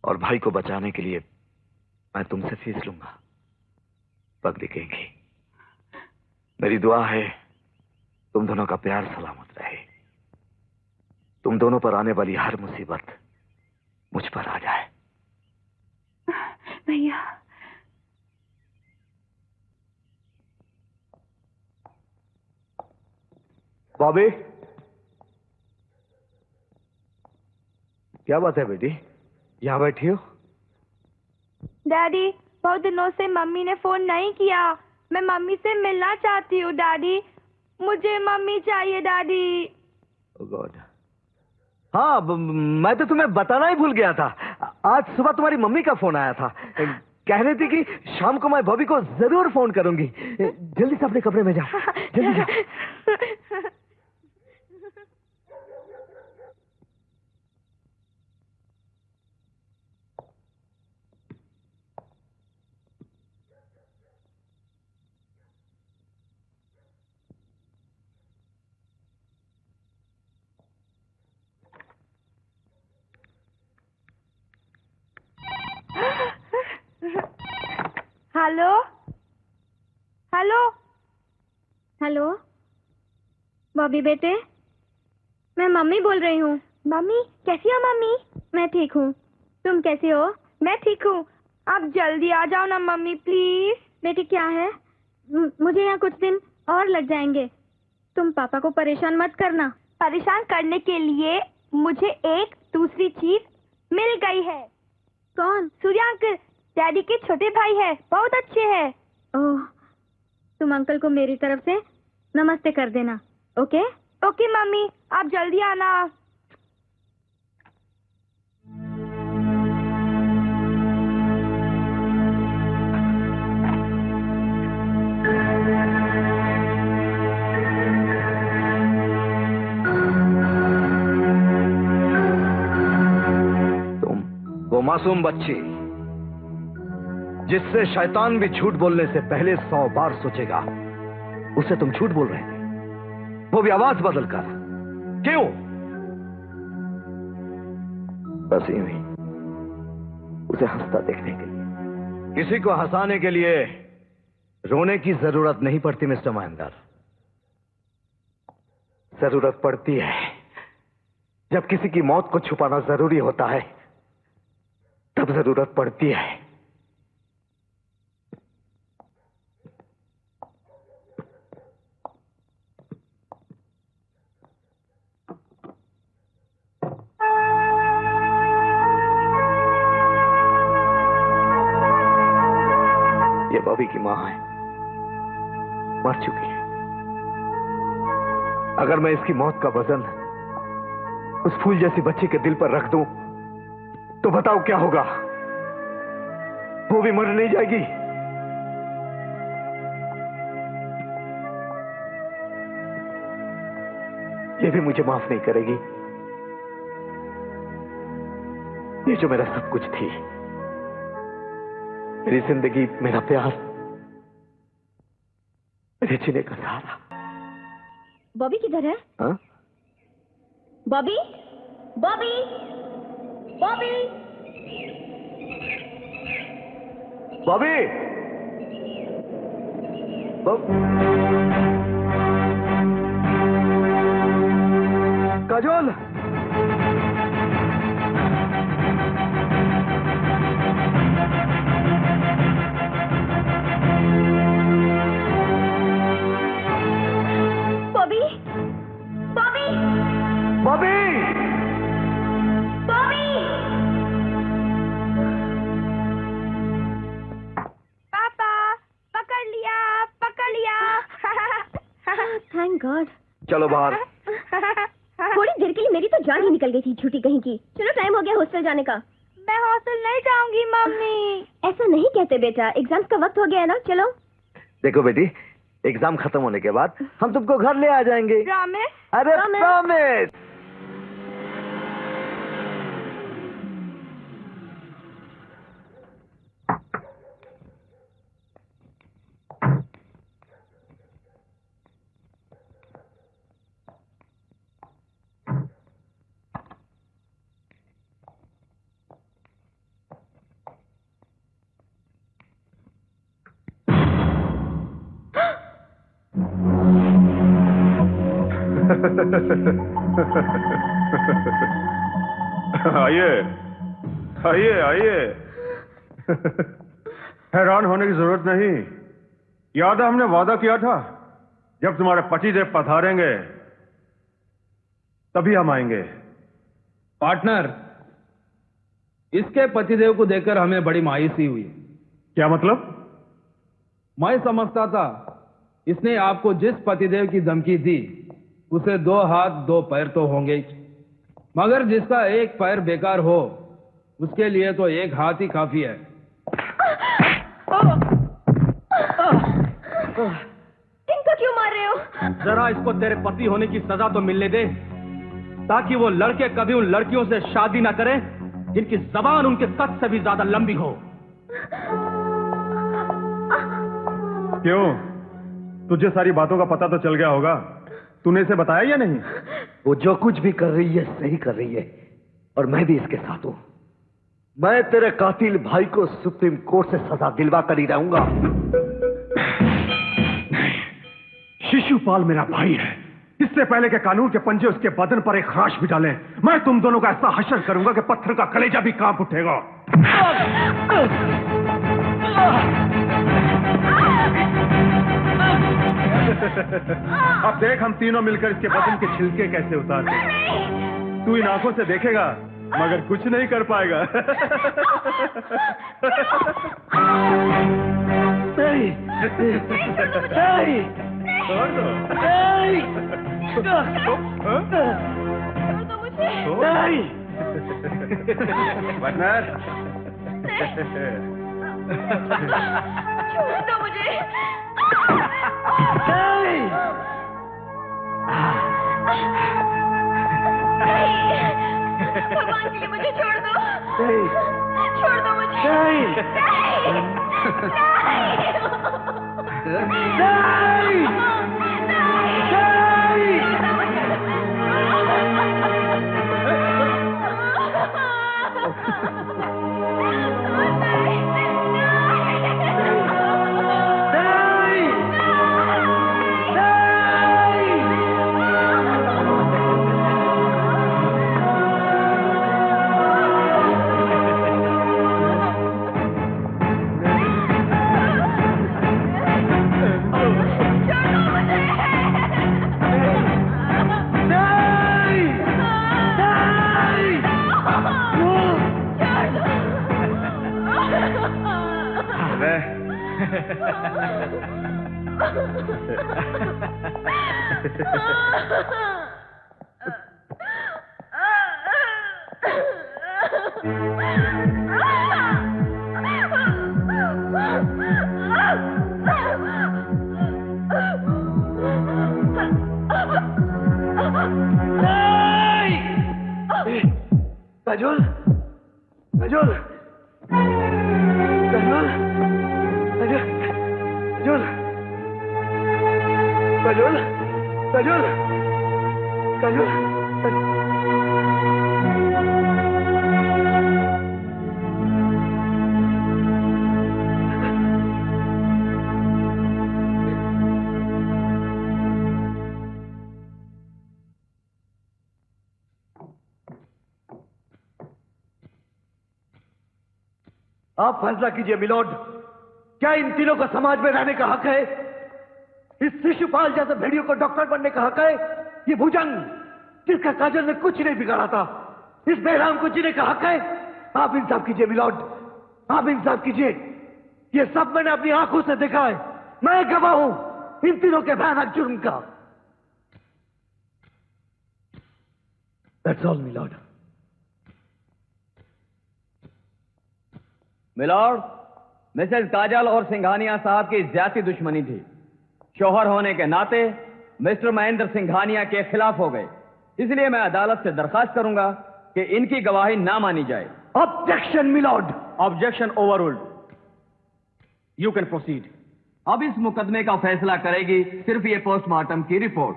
और भाई को बचाने के लिए मैं तुमसे फीस लूंगा। पगड़ी कहेंगी। मेरी दुआ है तुम दोनों का प्यार सलामत रहे। तुम दोनों पर आने वाली हर मुसीबत मुझ पर आ जाए। भैया, बॉबी, क्या बात है बेटी, यहाँ बैठी हो? डैडी, बहुत दिनों से मम्मी ने फोन नहीं किया। मैं मम्मी से मिलना चाहती हूँ डैडी। मुझे मम्मी चाहिए डैडी। ओह गॉड। हाँ, मैं तो तुम्हें बताना ही भूल गया था। आज सुबह तुम्हारी मम्मी का फोन आया था। कह रही थी कि शाम को मैं बॉबी को जरूर फोन करूंगी। जल्दी से अपने कमरे में जाओ, जल्दी जाओ। हेलो हेलो हेलो, बॉबी बेटे, मैं मम्मी बोल रही हूँ। मम्मी कैसी हो मम्मी? मैं ठीक हूँ। तुम कैसे हो? मैं ठीक हूँ। आप जल्दी आ जाओ ना मम्मी प्लीज। बेटी क्या है? मुझे यहाँ कुछ दिन और लग जाएंगे। तुम पापा को परेशान मत करना। परेशान करने के लिए मुझे एक दूसरी चीज मिल गई है। कौन? सूर्या अंकल, डैडी के छोटे भाई है, बहुत अच्छे हैं। ओह, तुम अंकल को मेरी तरफ से नमस्ते कर देना। ओके? ओके मम्मी, आप जल्दी आना। वो मासूम बच्ची जिससे शैतान भी झूठ बोलने से पहले 100 बार सोचेगा, उसे तुम झूठ बोल रहे थे, वो भी आवाज बदलकर। क्यों? बस यूं ही उसे हंसता देखने के लिए। किसी को हंसाने के लिए रोने की जरूरत नहीं पड़ती मिस्टर महेंद्र। जरूरत पड़ती है जब किसी की मौत को छुपाना जरूरी होता है, तब जरूरत पड़ती है। ये बॉबी की मां है, मर चुकी है। अगर मैं इसकी मौत का वजन उस फूल जैसी बच्ची के दिल पर रख दूं, तो बताओ क्या होगा? वो भी मर नहीं जाएगी? ये भी मुझे माफ नहीं करेगी। ये जो मेरा सब कुछ थी, मेरी जिंदगी, मेरा प्यार, मेरे जीने का सहारा। बॉबी किधर है? हाँ? बॉबी, बॉबी, बॉबी, बॉबी, काजोल, बॉबी, बॉबी, बॉबी, बॉबी। पापा, पकड़ लिया, पकड़ लिया। Thank God. चलो बाहर। थोड़ी देर के लिए मेरी तो जान ही निकल गई थी झूठी कहीं की। चलो टाइम हो गया हॉस्टल जाने का। मैं हॉस्टल नहीं जाऊंगी मम्मी। ऐसा नहीं कहते बेटा, एग्जाम्स का वक्त हो गया है ना। चलो। देखो बेटी, एग्जाम खत्म होने के बाद हम तुमको घर ले आ जाएंगे। प्रॉमिस? अरे प्रॉमिस। आइए आइए आइए। हैरान होने की जरूरत नहीं। याद है हमने वादा किया था, जब तुम्हारे पतिदेव पधारेंगे तभी हम आएंगे। पार्टनर, इसके पतिदेव को देखकर हमें बड़ी मायूसी हुई। क्या मतलब? मैं समझता था इसने आपको जिस पतिदेव की धमकी दी उसे 2 हाथ 2 पैर तो होंगे, मगर जिसका एक पैर बेकार हो उसके लिए तो एक हाथ ही काफी है। इनको क्यों मार रहे हो? जरा इसको तेरे पति होने की सजा तो मिलने दे, ताकि वो लड़के कभी उन लड़कियों से शादी ना करें जिनकी जबान उनके कद से भी ज्यादा लंबी हो। क्यों? तुझे सारी बातों का पता तो चल गया होगा। तूने इसे बताया या नहीं? वो जो कुछ भी कर रही है सही कर रही है, और मैं भी इसके साथ हूं। मैं तेरे कातिल भाई को सुप्रीम कोर्ट से सजा दिलवा कर ही रहूंगा। शिशुपाल मेरा भाई है, इससे पहले कि कानून के पंजे उसके बदन पर एक खराश भी डालें, मैं तुम दोनों का ऐसा हश्र करूंगा कि पत्थर का कलेजा भी कांप उठेगा। अब देख हम तीनों मिलकर इसके बदन के छिलके कैसे उतारते हैं। तू इन आंखों से देखेगा मगर कुछ नहीं कर पाएगा। नहीं, नहीं, छोड़ दो। नहीं, नहीं, पार्टनर। छोड़ दो मुझे। नहीं, भगवान के लिए मुझे छोड़ दो। नहीं, छोड़ दो मुझे। नहीं, नहीं, काजोल, काजोल, काजोल, काजोल, काजोल, काजोल, काजोल। आप फैसला कीजिए मिलोड, क्या इन तीनों को समाज में रहने का हक है? इस शिशुपाल जैसे भेड़ियों को डॉक्टर बनने का हक है? ये भुजंग जिसका काजल ने कुछ नहीं बिगाड़ा था, इस बेराम को जीने का हक है? आप इंसाफ कीजिए मिलोड, आप इंसाफ कीजिए। ये सब मैंने अपनी आंखों से देखा है, मैं गवाह हूं इन तीनों के भयानक जुर्म का। That's all, milord. Milord, Mrs Kajal और सिंघानिया साहब की ज्यादा दुश्मनी थी। शौहर होने के नाते मिस्टर महेंद्र सिंघानिया के खिलाफ हो गए, इसलिए मैं अदालत से दरखास्त करूंगा कि इनकी गवाही ना मानी जाए। Objection milord. Objection overruled. You can proceed. अब इस मुकदमे का फैसला करेगी सिर्फ ये पोस्टमार्टम की रिपोर्ट।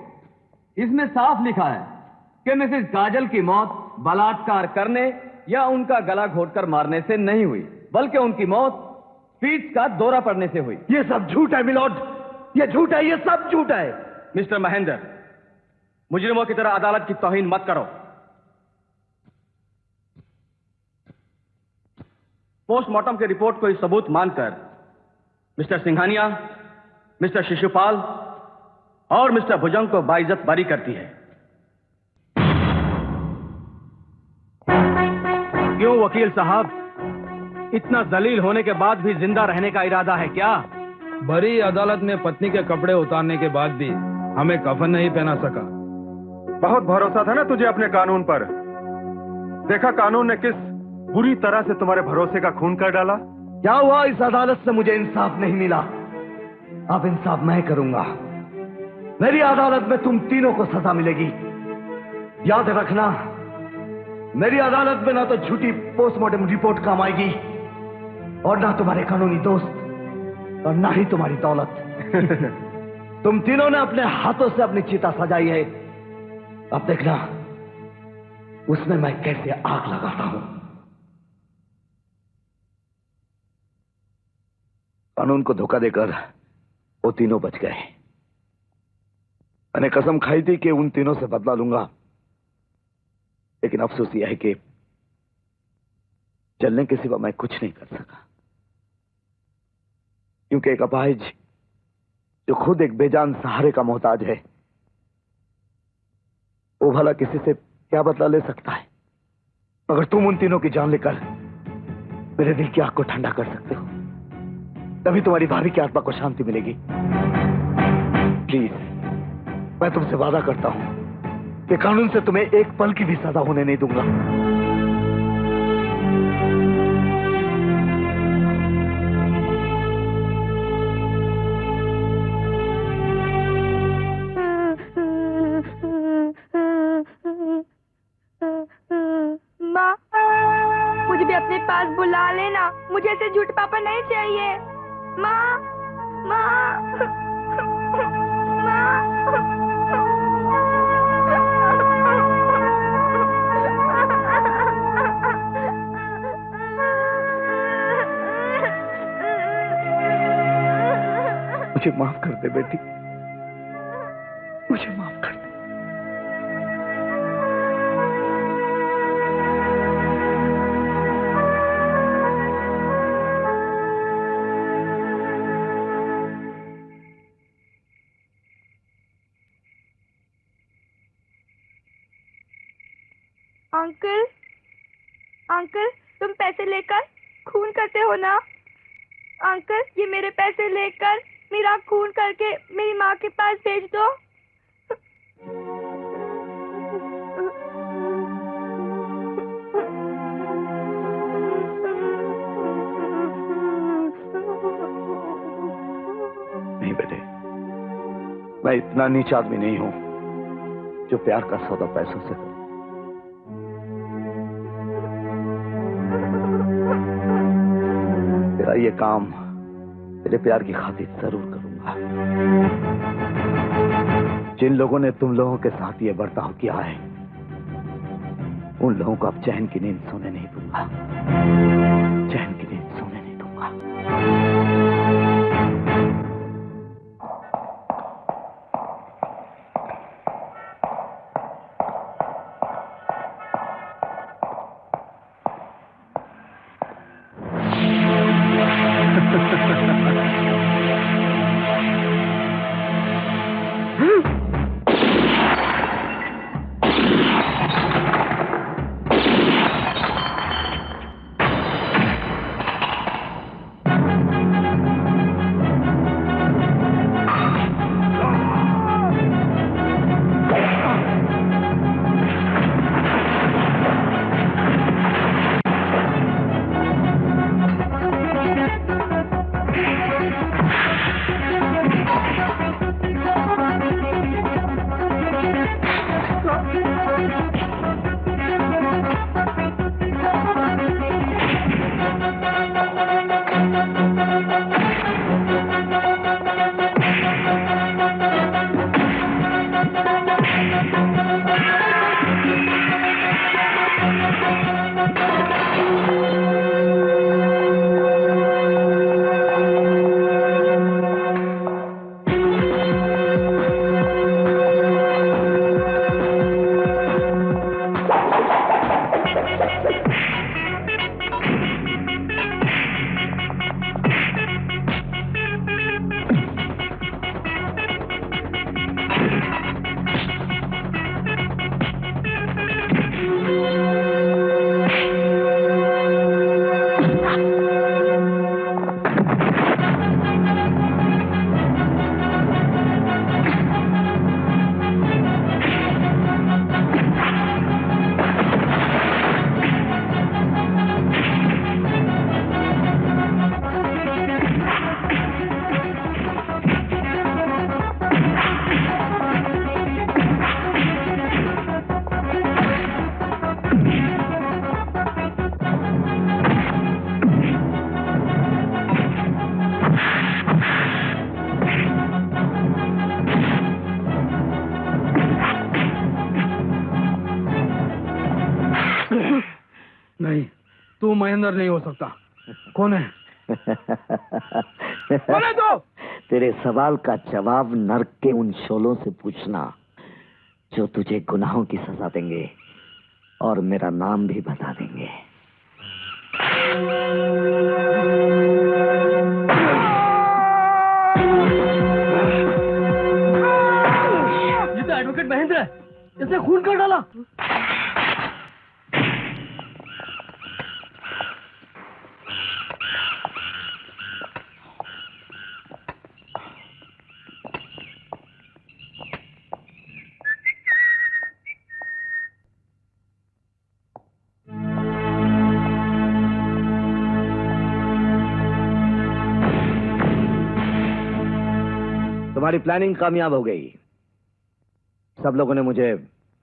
इसमें साफ लिखा है कि मिसेस काजल की मौत बलात्कार करने या उनका गला घोटकर मारने से नहीं हुई, बल्कि उनकी मौत फीट्स का दौरा पड़ने से हुई। ये सब झूठ है मिलॉर्ड, ये झूठ है, ये सब झूठ है। मिस्टर महेंद्र, मुजरिमों की तरह अदालत की तौहीन मत करो। पोस्टमार्टम की रिपोर्ट को सबूत मानकर मिस्टर सिंघानिया, मिस्टर शिशुपाल और मिस्टर भुजंग को बाइज्जत बरी करती है। क्यों वकील साहब, इतना जलील होने के बाद भी जिंदा रहने का इरादा है क्या? बड़ी अदालत में पत्नी के कपड़े उतारने के बाद भी हमें कफन नहीं पहना सका। बहुत भरोसा था ना तुझे अपने कानून पर। देखा कानून ने किस बुरी तरह से तुम्हारे भरोसे का खून कर डाला। क्या हुआ? इस अदालत से मुझे इंसाफ नहीं मिला, अब इंसाफ मैं करूंगा। मेरी अदालत में तुम तीनों को सजा मिलेगी। याद रखना, मेरी अदालत में ना तो झूठी पोस्टमार्टम रिपोर्ट काम आएगी और ना तुम्हारे कानूनी दोस्त और ना ही तुम्हारी दौलत। तुम तीनों ने अपने हाथों से अपनी चिता सजाई है, अब देखना उसमें मैं कैसे आग लगाता हूं। कानून को धोखा देकर वो तीनों बच गए। मैंने कसम खाई थी कि उन तीनों से बदला लूंगा, लेकिन अफसोस यह है कि चलने के सिवा मैं कुछ नहीं कर सका, क्योंकि एक अपाहिज जो खुद एक बेजान सहारे का मोहताज है, वो भला किसी से क्या बदला ले सकता है? मगर तुम उन तीनों की जान लेकर मेरे दिल की आग को ठंडा कर सकते हो, तभी तुम्हारी भाभी की आत्मा को शांति मिलेगी। प्लीज, मैं तुमसे वादा करता हूं कि कानून से तुम्हें एक पल की भी सजा होने नहीं दूंगा। माँ, मुझे भी अपने पास बुला लेना, मुझे ऐसे झूठ पापा नहीं चाहिए। माँ, माँ, माँ। मुझे माफ कर दे बेटी, मुझे माफ कर दे। अंकल, अंकल, तुम पैसे लेकर खून करते हो ना? अंकल, ये मेरे पैसे लेकर मेरा खून करके मेरी माँ के पास भेज दो। नहीं बेटे, मैं इतना नीच आदमी नहीं हूं जो प्यार का सौदा पैसों से करूं। तेरा ये काम तेरे प्यार की खातिर जरूर करूंगा। जिन लोगों ने तुम लोगों के साथ ये बर्ताव किया है, उन लोगों को अब चैन की नींद सोने नहीं दूंगा, चैन की नींद सोने नहीं दूंगा। नहीं, तू महेंद्र नहीं हो सकता। कौन है? कौन है तू? तेरे सवाल का जवाब नर्क के उन शोलों से पूछना जो तुझे गुनाहों की सजा देंगे और मेरा नाम भी बता देंगे। ये तो एडवोकेट महेंद्र है, इसे खून कर डाला। तुम्हारी प्लानिंग कामयाब हो गई। सब लोगों ने मुझे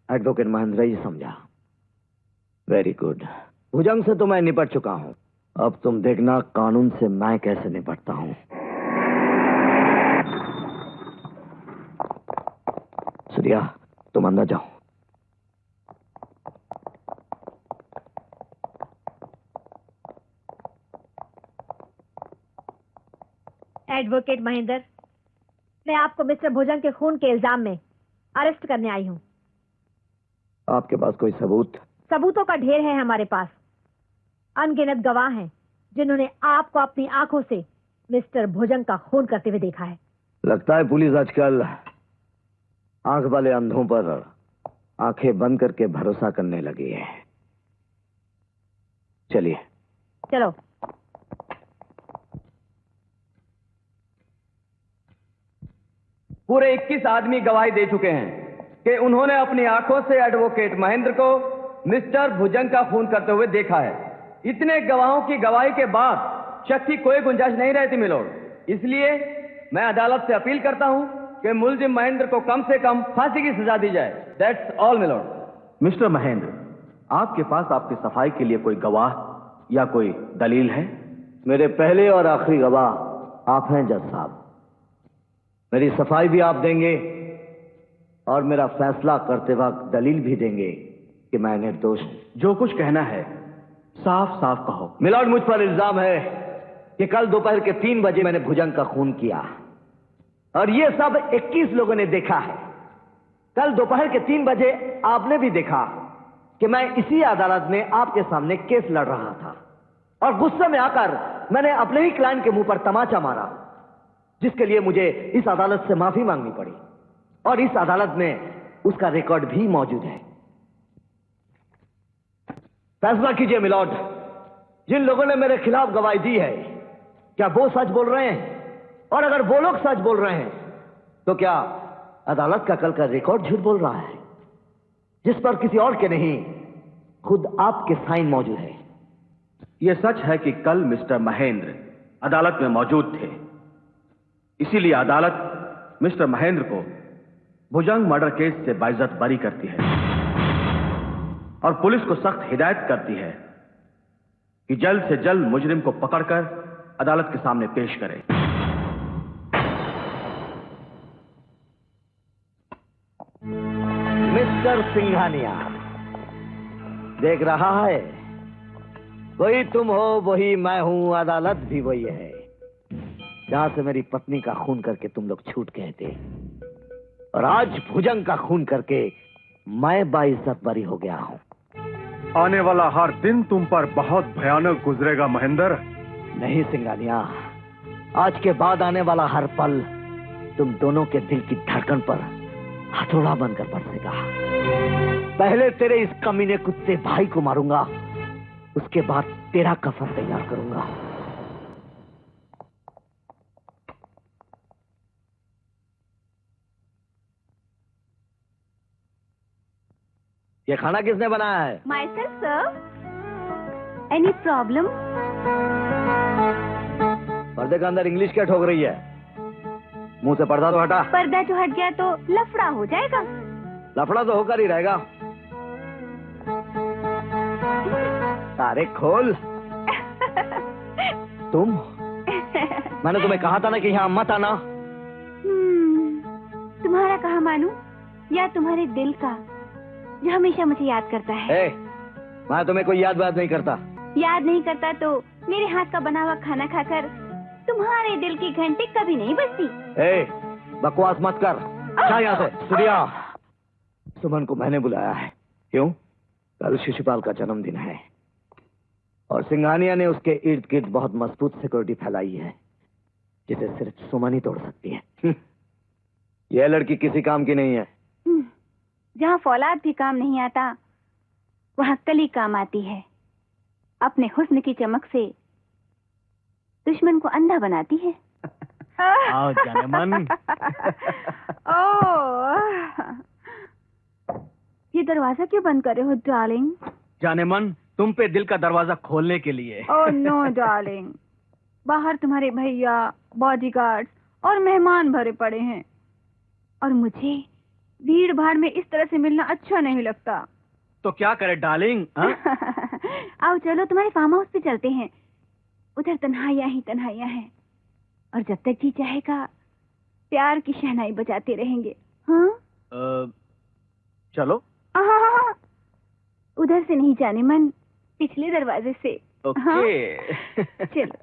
एडवोकेट महेंद्र ही समझा। Very good. भुजंग से तो मैं निपट चुका हूं, अब तुम देखना कानून से मैं कैसे निपटता हूं। सूर्या, तुम अंदर जाओ। एडवोकेट महेंद्र, मैं आपको मिस्टर भुजंग के खून के इल्जाम में अरेस्ट करने आई हूं। आपके पास कोई सबूत? सबूतों का ढेर है हमारे पास। अनगिनत गवाह हैं जिन्होंने आपको अपनी आंखों से मिस्टर भुजंग का खून करते हुए देखा है। लगता है पुलिस आजकल आंख वाले अंधों पर आंखें बंद करके भरोसा करने लगी है। चलिए। चलो। पूरे 21 आदमी गवाही दे चुके हैं कि उन्होंने अपनी आंखों से एडवोकेट महेंद्र को मिस्टर भुजंग का खून करते हुए देखा है। इतने गवाहों की गवाही के बाद शक की कोई गुंजाइश नहीं रहती मिलोड। इसलिए मैं अदालत से अपील करता हूं कि मुलजिम महेंद्र को कम से कम फांसी की सजा दी जाए। That's all milord. Mister Mahendra, आपके पास आपकी सफाई के लिए कोई गवाह या कोई दलील है? मेरे पहले और आखिरी गवाह आप हैं जज साहब। मेरी सफाई भी आप देंगे और मेरा फैसला करते वक्त दलील भी देंगे कि मैं निर्दोष हूं। जो कुछ कहना है साफ साफ कहो। मिलॉर्ड, मुझ पर इल्जाम है कि कल दोपहर के 3 बजे मैंने भुजंग का खून किया और ये सब 21 लोगों ने देखा है। कल दोपहर के 3 बजे आपने भी देखा कि मैं इसी अदालत में आपके सामने केस लड़ रहा था और गुस्से में आकर मैंने अपने ही क्लाइंट के मुंह पर तमाचा मारा, जिसके लिए मुझे इस अदालत से माफी मांगनी पड़ी और इस अदालत में उसका रिकॉर्ड भी मौजूद है। फैसला कीजिए मिलॉर्ड, जिन लोगों ने मेरे खिलाफ गवाही दी है क्या वो सच बोल रहे हैं? और अगर वो लोग सच बोल रहे हैं तो क्या अदालत का कल का रिकॉर्ड झूठ बोल रहा है, जिस पर किसी और के नहीं खुद आपके साइन मौजूद है? यह सच है कि कल मिस्टर महेंद्र अदालत में मौजूद थे, इसीलिए अदालत मिस्टर महेंद्र को भुजंग मर्डर केस से बाइज्जत बरी करती है और पुलिस को सख्त हिदायत करती है कि जल्द से जल्द मुजरिम को पकड़कर अदालत के सामने पेश करे। मिस्टर सिंघानिया, देख रहा है, वही तुम हो वही मैं हूं, अदालत भी वही है जहां से मेरी पत्नी का खून करके तुम लोग छूट गए थे और आज भुजंग का खून करके मैं बाइज्जत बरी हो गया हूं। आने वाला हर दिन तुम पर बहुत भयानक गुजरेगा महेंद्र। नहीं सिंघानिया, आज के बाद आने वाला हर पल तुम दोनों के दिल की धड़कन पर हथौड़ा बनकर बरसेगा। पहले तेरे इस कमीने कुत्ते भाई को मारूंगा, उसके बाद तेरा कफन तैयार करूंगा। ये खाना किसने बनाया है? Myself, sir. Any problem? पर्दे के अंदर इंग्लिश क्या ठोक रही है? मुंह से पर्दा तो हटा। पर्दा जो हट गया तो लफड़ा हो जाएगा। लफड़ा तो होकर ही रहेगा। तारे खोल। तुम? मैंने तुम्हें कहा था ना कि यहाँ मत आना। तुम्हारा कहा मानूं या तुम्हारे दिल का जो हमेशा मुझे याद करता है? मैं तुम्हें कोई याद नहीं करता। याद नहीं करता तो मेरे हाथ का बना हुआ खाना खाकर तुम्हारे दिल की घंटी कभी नहीं बजती। ए, बकवास मत कर। जा यहाँ से। सूर्या, सुमन को मैंने बुलाया है। क्यों? कल शिशुपाल का जन्मदिन है और सिंघानिया ने उसके इर्द गिर्द बहुत मजबूत सिक्योरिटी फैलाई है जिसे सिर्फ सुमन ही तोड़ सकती है। यह लड़की किसी काम की नहीं है। जहाँ फौलाद भी काम नहीं आता वहाँ कली काम आती है। अपने हुस्न की चमक से दुश्मन को अंधा बनाती है। आओ जाने मन। ये दरवाजा क्यों बंद कर रहे हो डार्लिंग? जाने मन, तुम पे दिल का दरवाजा खोलने के लिए। ओह नो डार्लिंग, बाहर तुम्हारे भैया, बॉडीगार्ड्स और मेहमान भरे पड़े हैं और मुझे भीड़ भाड़ में इस तरह से मिलना अच्छा नहीं लगता। तो क्या करे डार्लिंग? आओ चलो तुम्हारे फार्म हाउस पे चलते हैं। उधर तन्हाइयाँ ही तन्हाइयाँ हैं और जब तक जी चाहेगा प्यार की शहनाई बजाते रहेंगे। हाँ चलो। उधर से नहीं जाने मन, पिछले दरवाजे से। ओके। हाँ? चलो।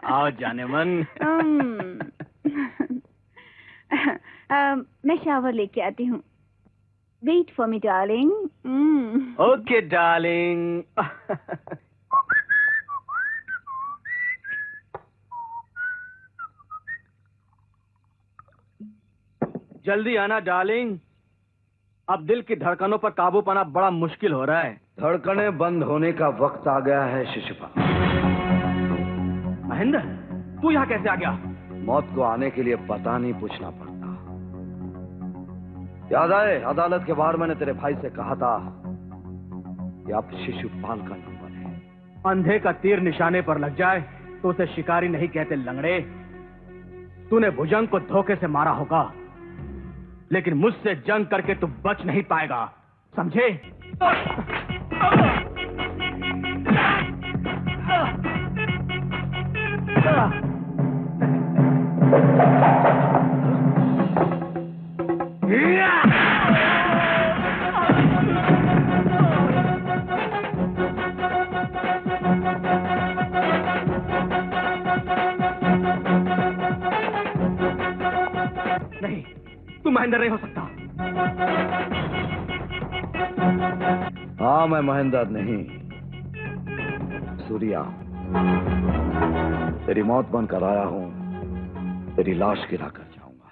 आओ जाने मन। मैं शावर लेके आती हूँ। Wait for me darling. Okay darling. जल्दी आना डार्लिंग। अब दिल की धड़कनों पर काबू पाना बड़ा मुश्किल हो रहा है। धड़कनें बंद होने का वक्त आ गया है शिशुपाल। महेंद्र, तू यहाँ कैसे आ गया? मौत को आने के लिए पता नहीं पूछना पड़ता। याद आए, अदालत के बाहर मैंने तेरे भाई से कहा था कि अब शिशुपाल का नंबर है। अंधे का तीर निशाने पर लग जाए तो उसे शिकारी नहीं कहते लंगड़े। तूने भुजंग को धोखे से मारा होगा लेकिन मुझसे जंग करके तू बच नहीं पाएगा, समझे? नहीं, तू महेंद्र नहीं हो सकता। हाँ, मैं महेंद्र नहीं, सूर्या। तेरी मौत बनकर आया हूं, तेरी लाश गिरा कर जाऊंगा।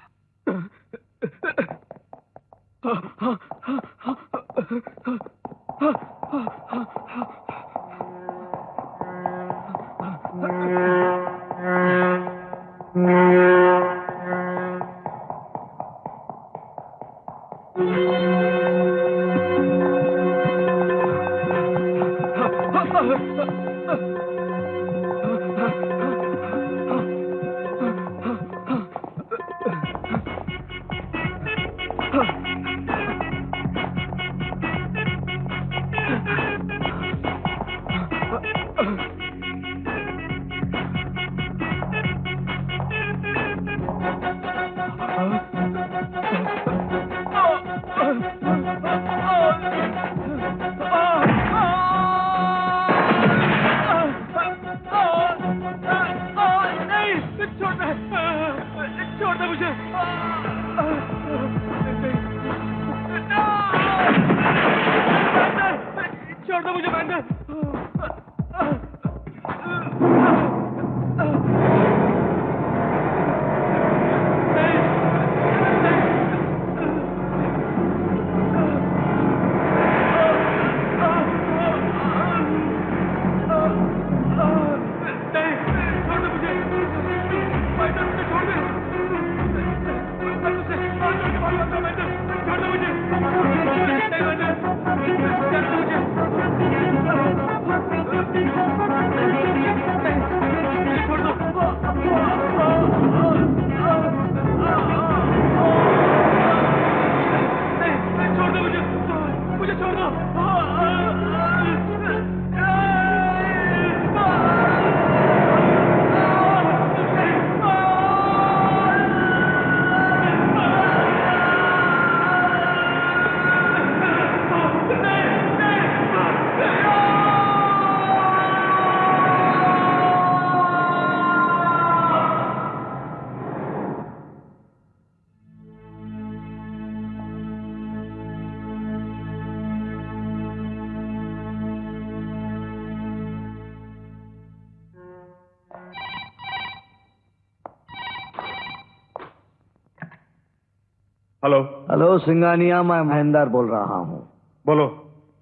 हेलो। हेलो सिंगानिया, मैं महेंद्र बोल रहा हूँ। बोलो।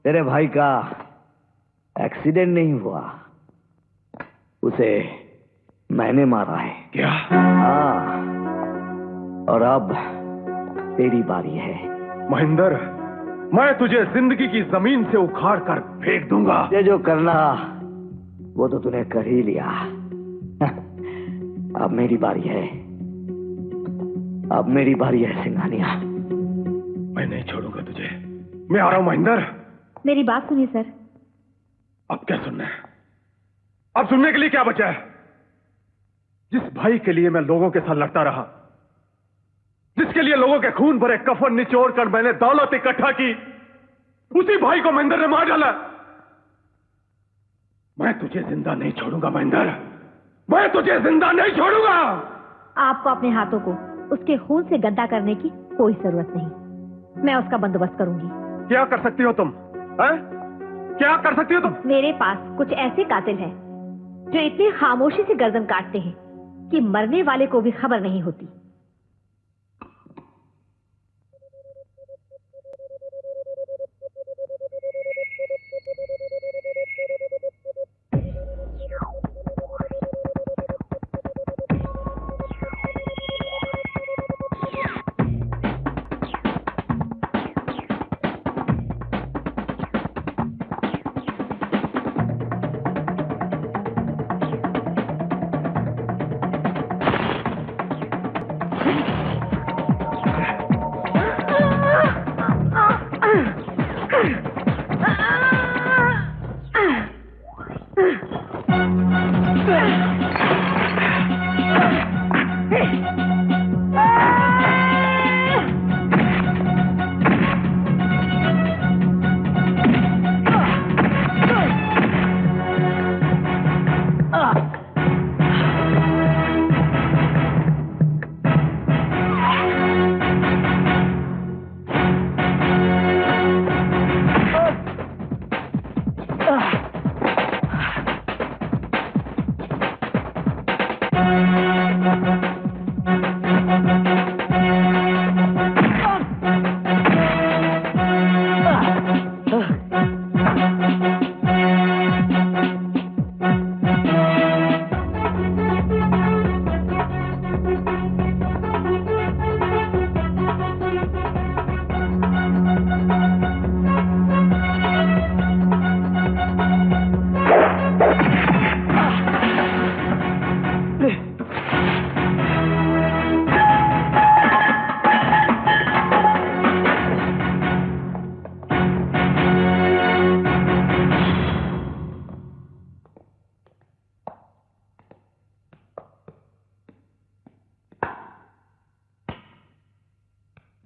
तेरे भाई का एक्सीडेंट नहीं हुआ, उसे मैंने मारा है। क्या? हाँ, और अब तेरी बारी है। महेंद्र, मैं तुझे जिंदगी की जमीन से उखाड़ कर फेंक दूंगा। ये जो करना वो तो तूने कर ही लिया। अब मेरी बारी है, अब मेरी बारी है सिंघानिया। मैं नहीं छोड़ूंगा तुझे। मैं आ रहा हूं महेंद्र। मेरी बात सुनिए सर। अब क्या सुनना है? अब सुनने के लिए क्या बचा है? जिस भाई के लिए मैं लोगों के साथ लड़ता रहा, जिसके लिए लोगों के खून भरे कफन निचोड़ कर मैंने दौलत इकट्ठा की, उसी भाई को महेंद्र ने मार डाला। मैं तुझे जिंदा नहीं छोड़ूंगा महेंद्र, मैं तुझे जिंदा नहीं छोड़ूंगा। आपको अपने हाथों को उसके खून से गंदा करने की कोई जरूरत नहीं। मैं उसका बंदोबस्त करूंगी। क्या कर सकती हो तुम? है? क्या कर सकती हो तुम? मेरे पास कुछ ऐसे कातिल हैं जो इतनी खामोशी से गर्दन काटते हैं कि मरने वाले को भी खबर नहीं होती।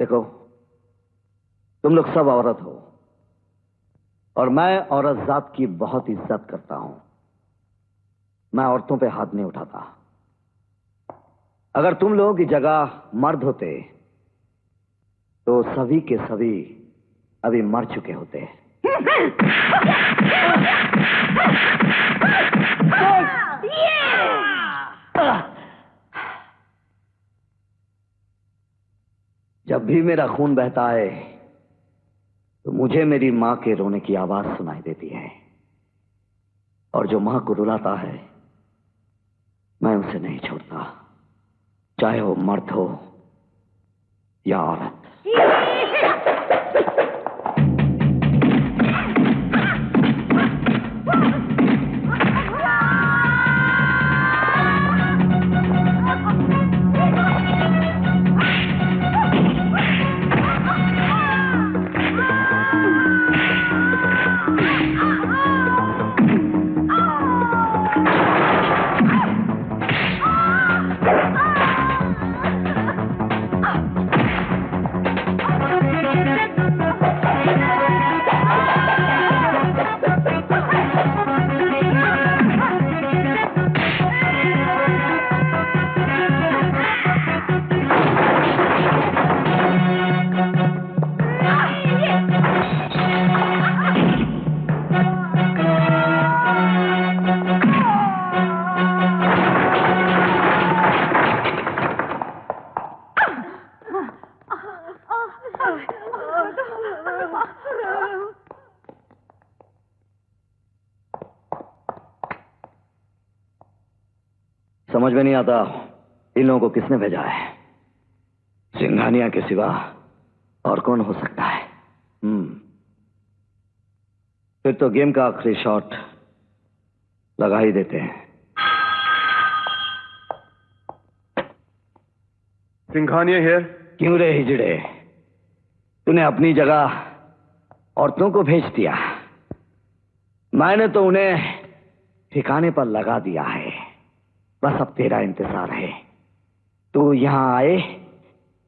देखो, तुम लोग सब औरत हो और मैं औरत जात की बहुत इज्जत करता हूं। मैं औरतों पे हाथ नहीं उठाता। अगर तुम लोगों की जगह मर्द होते तो सभी के सभी अभी मर चुके होते। जब भी मेरा खून बहता है तो मुझे मेरी मां के रोने की आवाज सुनाई देती है, और जो मां को रुलाता है मैं उसे नहीं छोड़ता, चाहे वो मर्द हो या औरत। समझ में नहीं आता इन लोगों को किसने भेजा है। सिंघानिया के सिवा और कौन हो सकता है? फिर तो गेम का आखिरी शॉट लगा ही देते हैं। सिंघानिया हियर। क्यों रे हिजड़े, तूने अपनी जगह औरतों को भेज दिया, मैंने तो उन्हें ठिकाने पर लगा दिया है। बस अब तेरा इंतजार है, तू यहां आए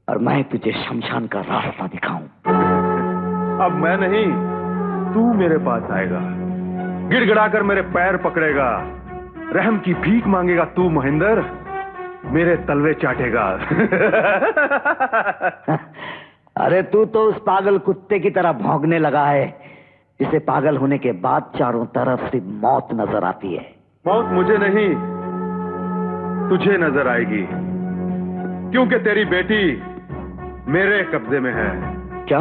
और मैं तुझे शमशान का रास्ता दिखाऊं। अब मैं नहीं, तू मेरे पास आएगा, गिड़गिड़ाकर मेरे पैर पकड़ेगा, रहम की भीख मांगेगा। तू महेंद्र मेरे तलवे चाटेगा। अरे तू तो उस पागल कुत्ते की तरह भौंकने लगा है जिसे पागल होने के बाद चारों तरफ से मौत नजर आती है। मौत मुझे नहीं, तुझे नजर आएगी, क्योंकि तेरी बेटी मेरे कब्जे में है। क्या?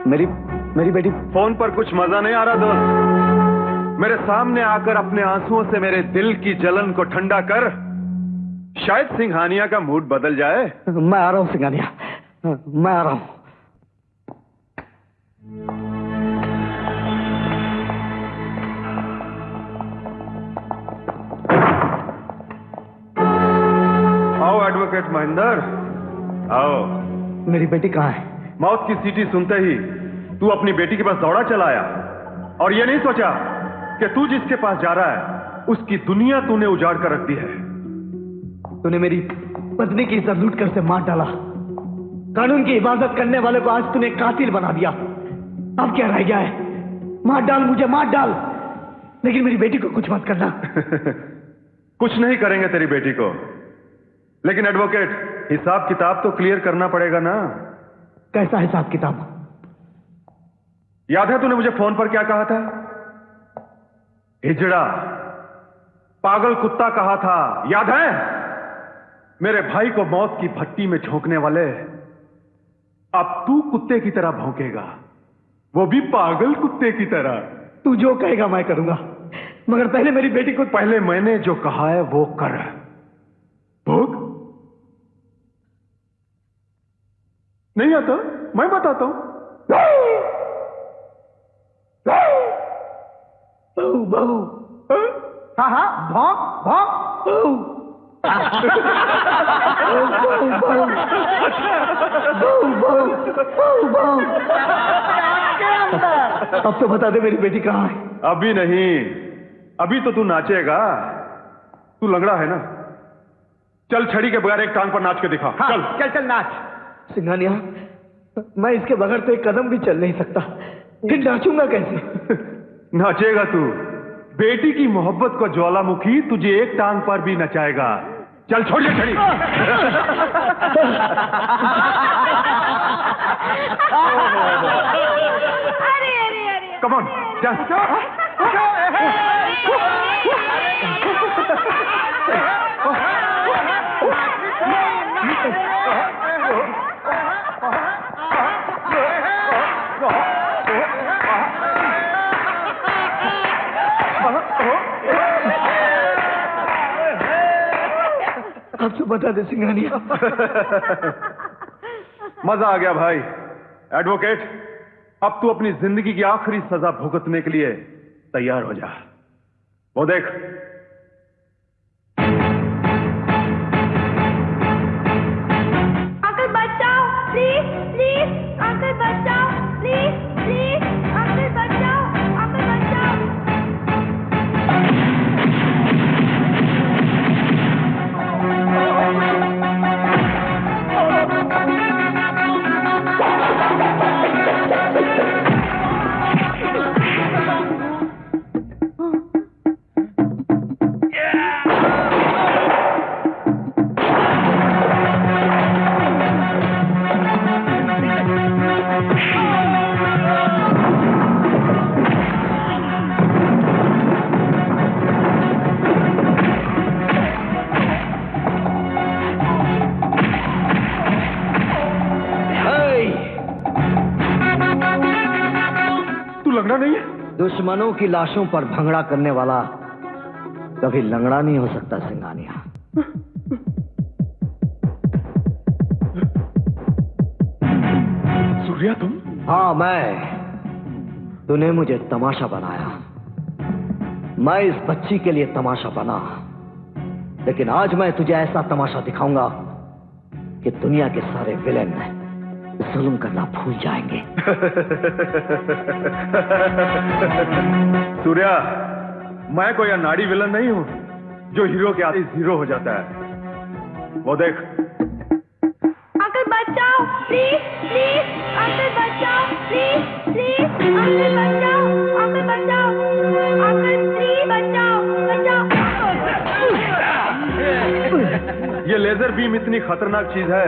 मेरी बेटी? फोन पर कुछ मजा नहीं आ रहा दोस्त? मेरे सामने आकर अपने आंसुओं से मेरे दिल की जलन को ठंडा कर, शायद सिंघानिया का मूड बदल जाए। मैं आ रहा हूं सिंघानिया, मैं आ रहा हूं। आओ एडवोकेट महेंद्र, आओ। मेरी बेटी कहाँ है? मौत की सीटी सुनते ही तू अपनी बेटी के पास दौड़ा चला आया और ये नहीं सोचा कि तू जिसके पास जा रहा है उसकी दुनिया तूने उजाड़ कर रख दी है। तूने मेरी पत्नी की इज्जत लूट कर से मार डाला, कानून की हिफाजत करने वाले को आज तूने कातिल बना दिया। अब क्या रह गया है? मार डाल मुझे, मार डाल, लेकिन मेरी बेटी को कुछ मत करना। कुछ नहीं करेंगे तेरी बेटी को, लेकिन एडवोकेट हिसाब किताब तो क्लियर करना पड़ेगा ना। कैसा हिसाब किताब? याद है तूने मुझे फोन पर क्या कहा था? हिजड़ा, पागल कुत्ता कहा था, याद है? मेरे भाई को मौत की भट्टी में झोंकने वाले, अब तू कुत्ते की तरह भौंकेगा, वो भी पागल कुत्ते की तरह। तू जो कहेगा मैं करूंगा, मगर पहले मेरी बेटी को। पहले मैंने जो कहा है वो कर। भोग नहीं आता, मैं बताता हूं। बहू बहू, हाँ हाँ, भौंक भौंक। अब तो बता दे मेरी बेटी कहाँ है? अभी नहीं, अभी तो तू नाचेगा। तू लंगड़ा है ना, चल छड़ी के बगैर एक टांग पर नाच के दिखा। हाँ, चल चल चल नाच। सिंघानिया, मैं इसके बगैर तो एक कदम भी चल नहीं सकता, फिर नाचूंगा कैसे? नाचेगा तू, बेटी की मोहब्बत को ज्वालामुखी तुझे एक टांग पर भी नचाएगा। चल छोड़ ये छड़ी। अरे अरे अरे, कम ऑन, अब तो बता दे सिंघानिया। मजा आ गया भाई। एडवोकेट, अब तू अपनी जिंदगी की आखिरी सजा भुगतने के लिए तैयार हो जा। वो देख, अंकल बचाओ, प्लीज प्लीज, अंकल बचाओ, प्लीज प्लीज, अंकल बचाओ, अंकल बचाओ। तू लंगड़ा नहीं है? दुश्मनों की लाशों पर भंगड़ा करने वाला कभी लंगड़ा नहीं हो सकता सिंगानिया। सूर्या तुम? हाँ मैं। तूने मुझे तमाशा बनाया, मैं इस बच्ची के लिए तमाशा बना, लेकिन आज मैं तुझे ऐसा तमाशा दिखाऊंगा कि दुनिया के सारे विलेन जुल्म करना भूल जाएंगे। सूर्या, मैं कोई अनाड़ी विलन नहीं हूं जो हीरो के आगे जीरो हो जाता है। वो देख। अंकल बचाओ प्लीज प्लीज, अंकल बचाओ प्लीज प्लीज, अंकल बचाओ, अंकल बचाओ, अंकल प्लीज बचाओ बचाओ। ये लेजर बीम इतनी खतरनाक चीज है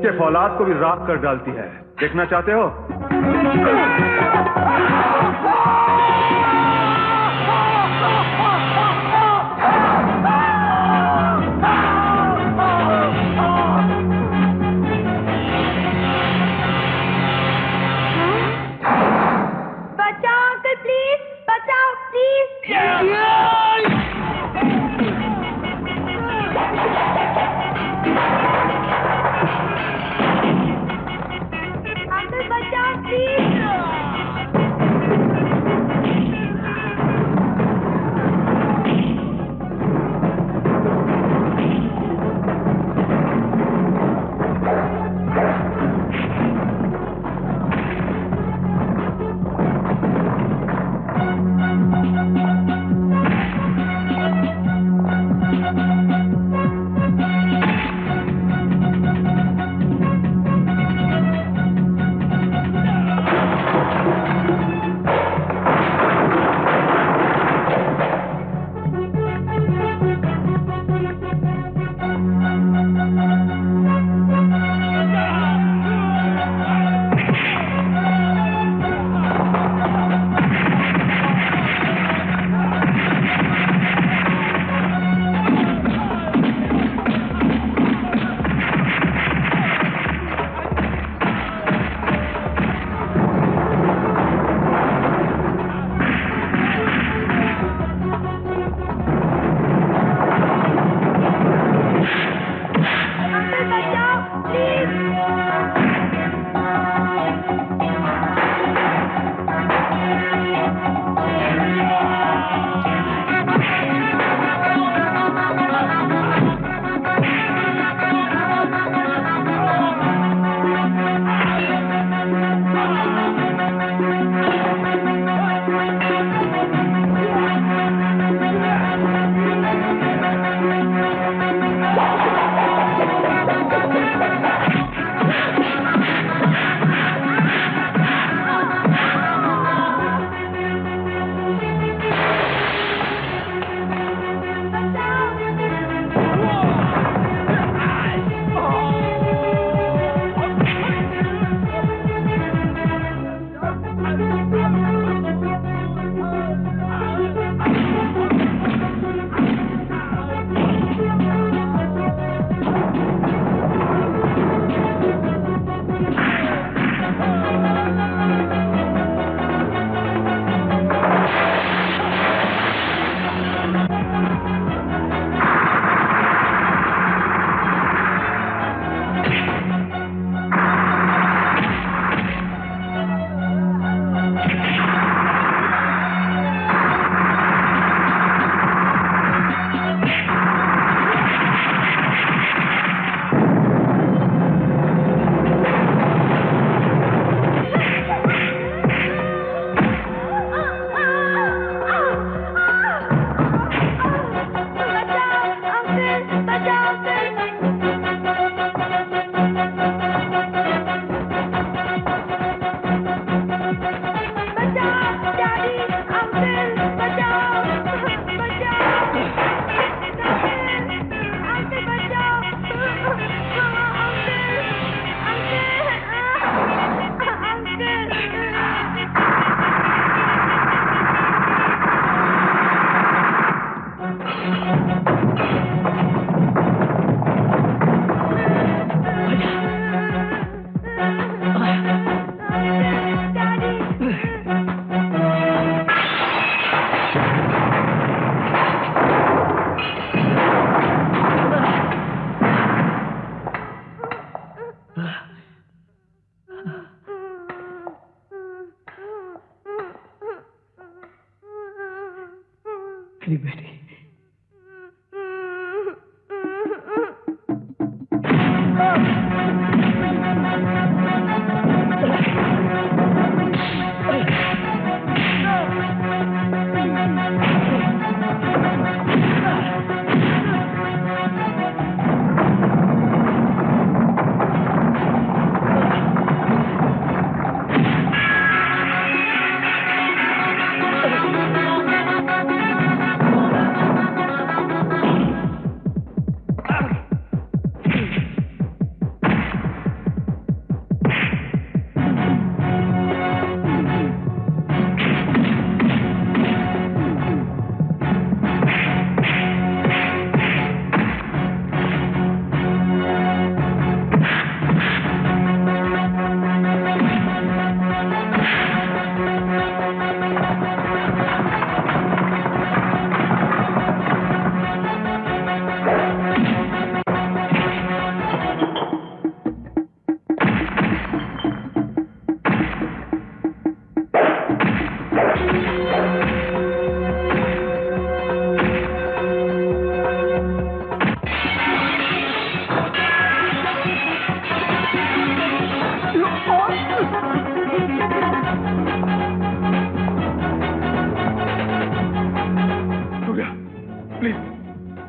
कि फौलाद को भी राख कर डालती है। देखना चाहते हो? बचाओ अंकल प्लीज, बचाओ प्लीज। अंकल बचाओ प्लीज।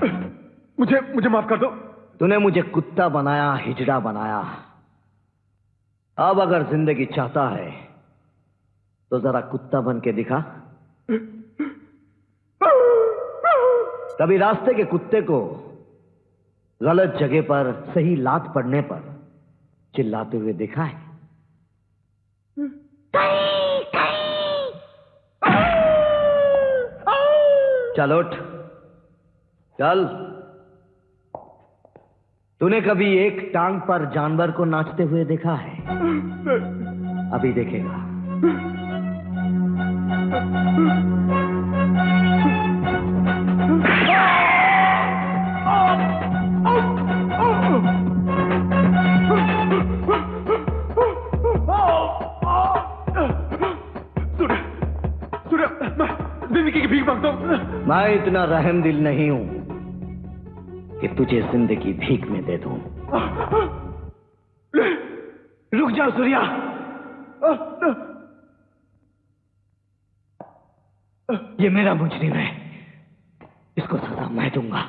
मुझे माफ कर दो। तूने मुझे कुत्ता बनाया, हिजड़ा बनाया। अब अगर जिंदगी चाहता है तो जरा कुत्ता बन के दिखा। कभी रास्ते के कुत्ते को गलत जगह पर सही लात पड़ने पर चिल्लाते हुए देखा है? चल उठ, चल। तूने कभी एक टांग पर जानवर को नाचते हुए देखा है? अभी देखेगा। जिंदगी की भीख मांगता हूं। मैं इतना रहम दिल नहीं हूं कि तुझे जिंदगी भीख में दे दूं। रुक जाओ सूर्या। ये मेरा मुजरिम है, इसको सजा मैं दूंगा।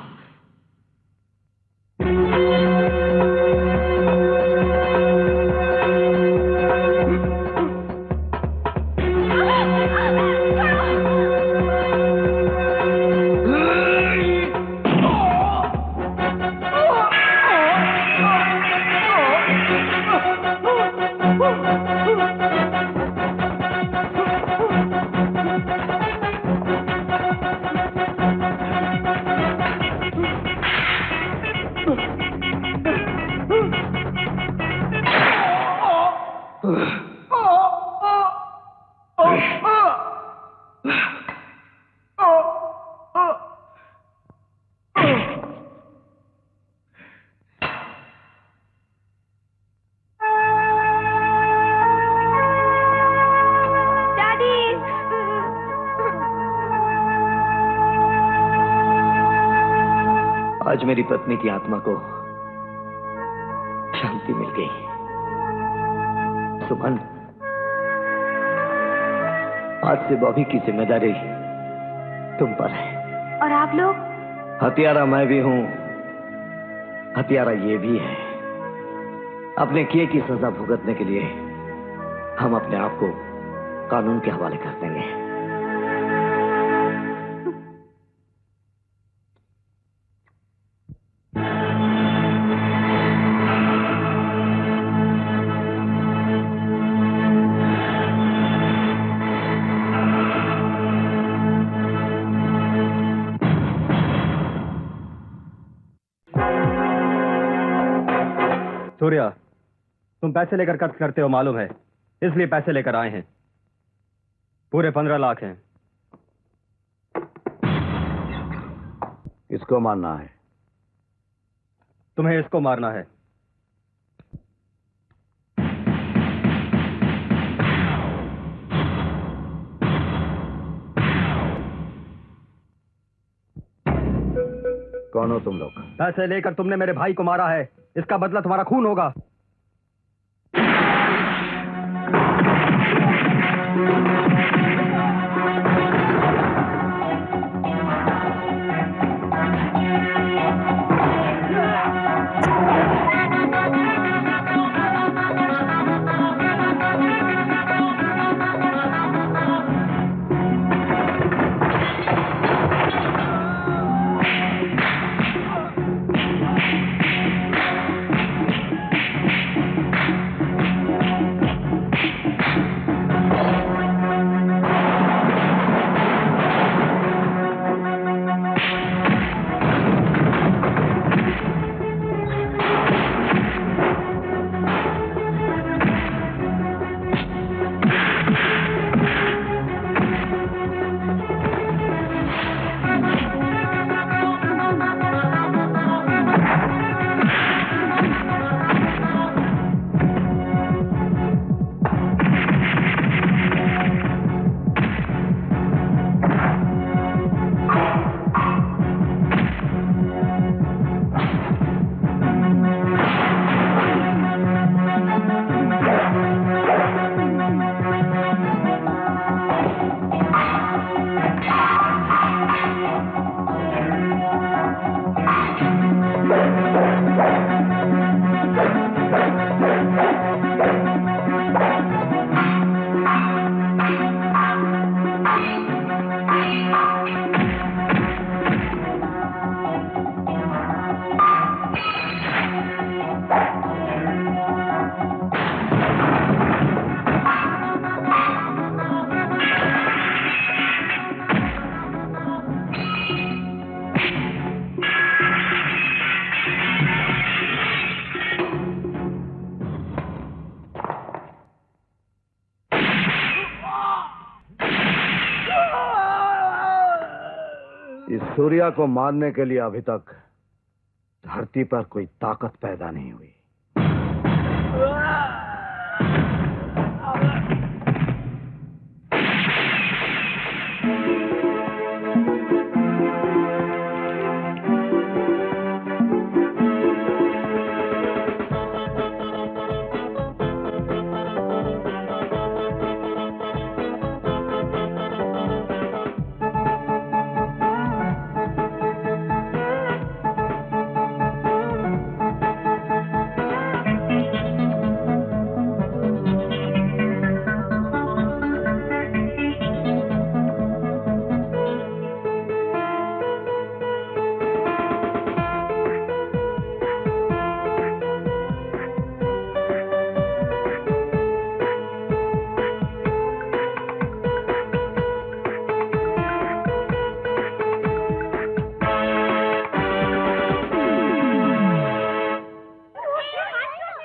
आज मेरी पत्नी की आत्मा को शांति मिल गई। सुमन, आज से बॉबी की जिम्मेदारी तुम पर है। और आप लोग? हत्यारा मैं भी हूं, हत्यारा ये भी है। अपने किए की सजा भुगतने के लिए हम अपने आप को कानून के हवाले कर देंगे। सूर्या, तुम पैसे लेकर खर्च करते हो मालूम है, इसलिए पैसे लेकर आए हैं। पूरे 15 लाख हैं। किसको मारना है? तुम्हें इसको मारना है। कौन हो तुम लोग? पैसे लेकर तुमने मेरे भाई को मारा है, इसका बदला तुम्हारा खून होगा। सूर्या को मारने के लिए अभी तक धरती पर कोई ताकत पैदा नहीं हुई।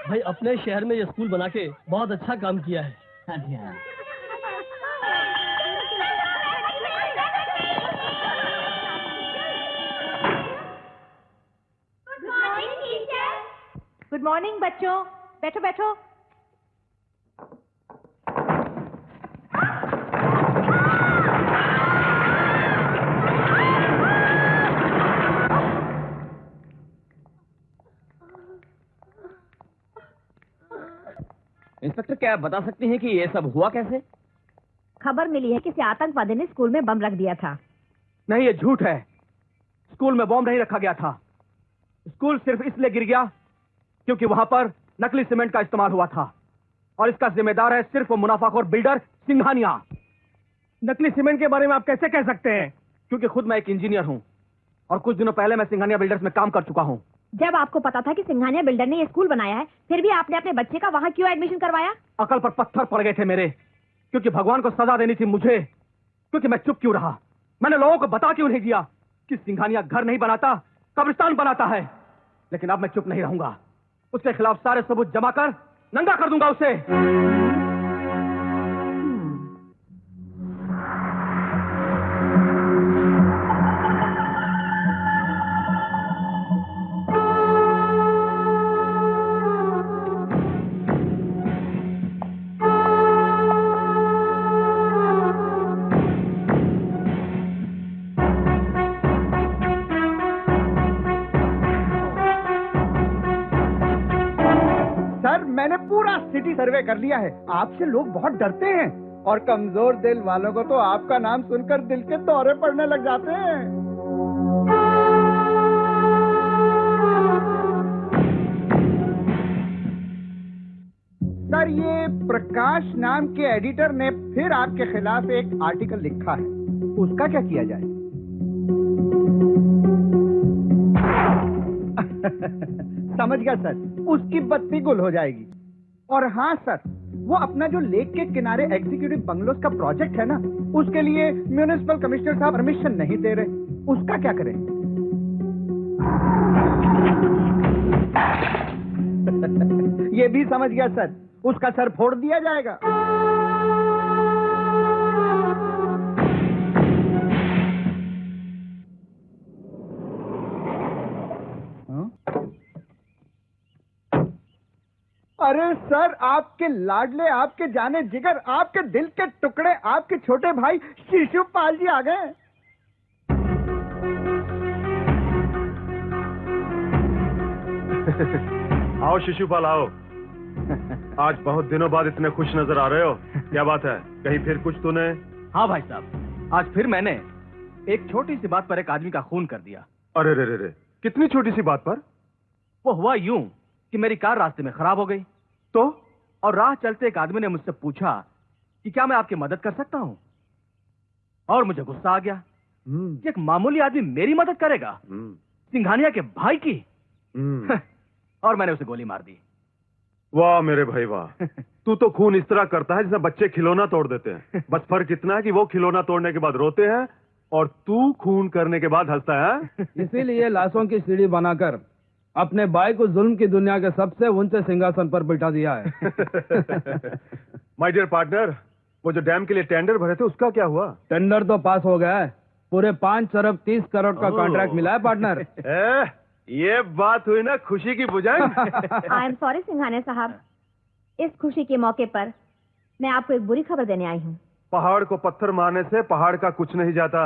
भाई अपने शहर में ये स्कूल बना के बहुत अच्छा काम किया है। हाँ जी हाँ। गुड मॉर्निंग बच्चों, बैठो बैठो। इंस्पेक्टर, क्या आप बता सकते हैं कि ये सब हुआ कैसे? खबर मिली है किसी आतंकवादी ने स्कूल में बम रख दिया था। नहीं, ये झूठ है। स्कूल में बम नहीं रखा गया था। स्कूल सिर्फ इसलिए गिर गया क्योंकि वहां पर नकली सीमेंट का इस्तेमाल हुआ था और इसका जिम्मेदार है सिर्फ वो मुनाफाखोर बिल्डर सिंघानिया। नकली सीमेंट के बारे में आप कैसे कह सकते हैं? क्योंकि खुद मैं एक इंजीनियर हूं और कुछ दिनों पहले मैं सिंघानिया बिल्डर्स में काम कर चुका हूं। जब आपको पता था कि सिंघानिया बिल्डर ने ये स्कूल बनाया है, फिर भी आपने अपने बच्चे का वहां क्यों एडमिशन करवाया? अकल पर पत्थर पड़ गए थे मेरे, क्योंकि भगवान को सजा देनी थी मुझे। क्योंकि मैं चुप क्यों रहा? मैंने लोगों को बता क्यों नहीं दिया कि सिंघानिया घर नहीं बनाता, कब्रिस्तान बनाता है? लेकिन अब मैं चुप नहीं रहूंगा। उसके खिलाफ सारे सबूत जमा कर नंगा कर दूंगा उसे। मैंने पूरा सिटी सर्वे कर लिया है। आपसे लोग बहुत डरते हैं और कमजोर दिल वालों को तो आपका नाम सुनकर दिल के दौरे पड़ने लग जाते हैं। सर, ये प्रकाश नाम के एडिटर ने फिर आपके खिलाफ एक आर्टिकल लिखा है, उसका क्या किया जाए? समझ गया सर, उसकी बत्ती गुल हो जाएगी। और हाँ सर, वो अपना जो लेक के किनारे एग्जीक्यूटिव बंगलोज का प्रोजेक्ट है ना, उसके लिए म्युनिसिपल कमिश्नर साहब परमिशन नहीं दे रहे, उसका क्या करें? ये भी समझ गया सर, उसका सर फोड़ दिया जाएगा। अरे सर, आपके लाडले, आपके जाने जिगर, आपके दिल के टुकड़े, आपके छोटे भाई शिशुपाल जी आ गए। आओ शिशुपाल आओ। आज बहुत दिनों बाद इतने खुश नजर आ रहे हो, क्या बात है? कहीं फिर कुछ तूने? हाँ भाई साहब, आज फिर मैंने एक छोटी सी बात पर एक आदमी का खून कर दिया। अरे रे रे रे, कितनी छोटी सी बात पर? वो हुआ यूं कि मेरी कार रास्ते में खराब हो गई तो, और राह चलते एक आदमी ने मुझसे पूछा कि क्या मैं आपकी मदद कर सकता हूं, और मुझे गुस्सा आ गया कि एक मामूली आदमी मेरी मदद करेगा, सिंघानिया के भाई की। और मैंने उसे गोली मार दी। वाह मेरे भाई वाह। तू तो खून इस तरह करता है जैसे बच्चे खिलौना तोड़ देते हैं। बस फर्क इतना है कि वो खिलौना तोड़ने के बाद रोते हैं और तू खून करने के बाद हंसता है। इसीलिए लाशों की सीढ़ी बनाकर अपने भाई को जुल्म की दुनिया के सबसे ऊंचे सिंहासन पर बिठा दिया है। माय डियर पार्टनर, वो जो डैम के लिए टेंडर भरे थे उसका क्या हुआ? टेंडर तो पास हो गया है, पूरे 5 अरब 30 करोड़ का कॉन्ट्रैक्ट मिला है पार्टनर। ये बात हुई ना खुशी की भुजंग। आई एम सॉरी सिंघानिया साहब, इस खुशी के मौके पर मैं आपको एक बुरी खबर देने आई हूँ। पहाड़ को पत्थर मारने से पहाड़ का कुछ नहीं जाता।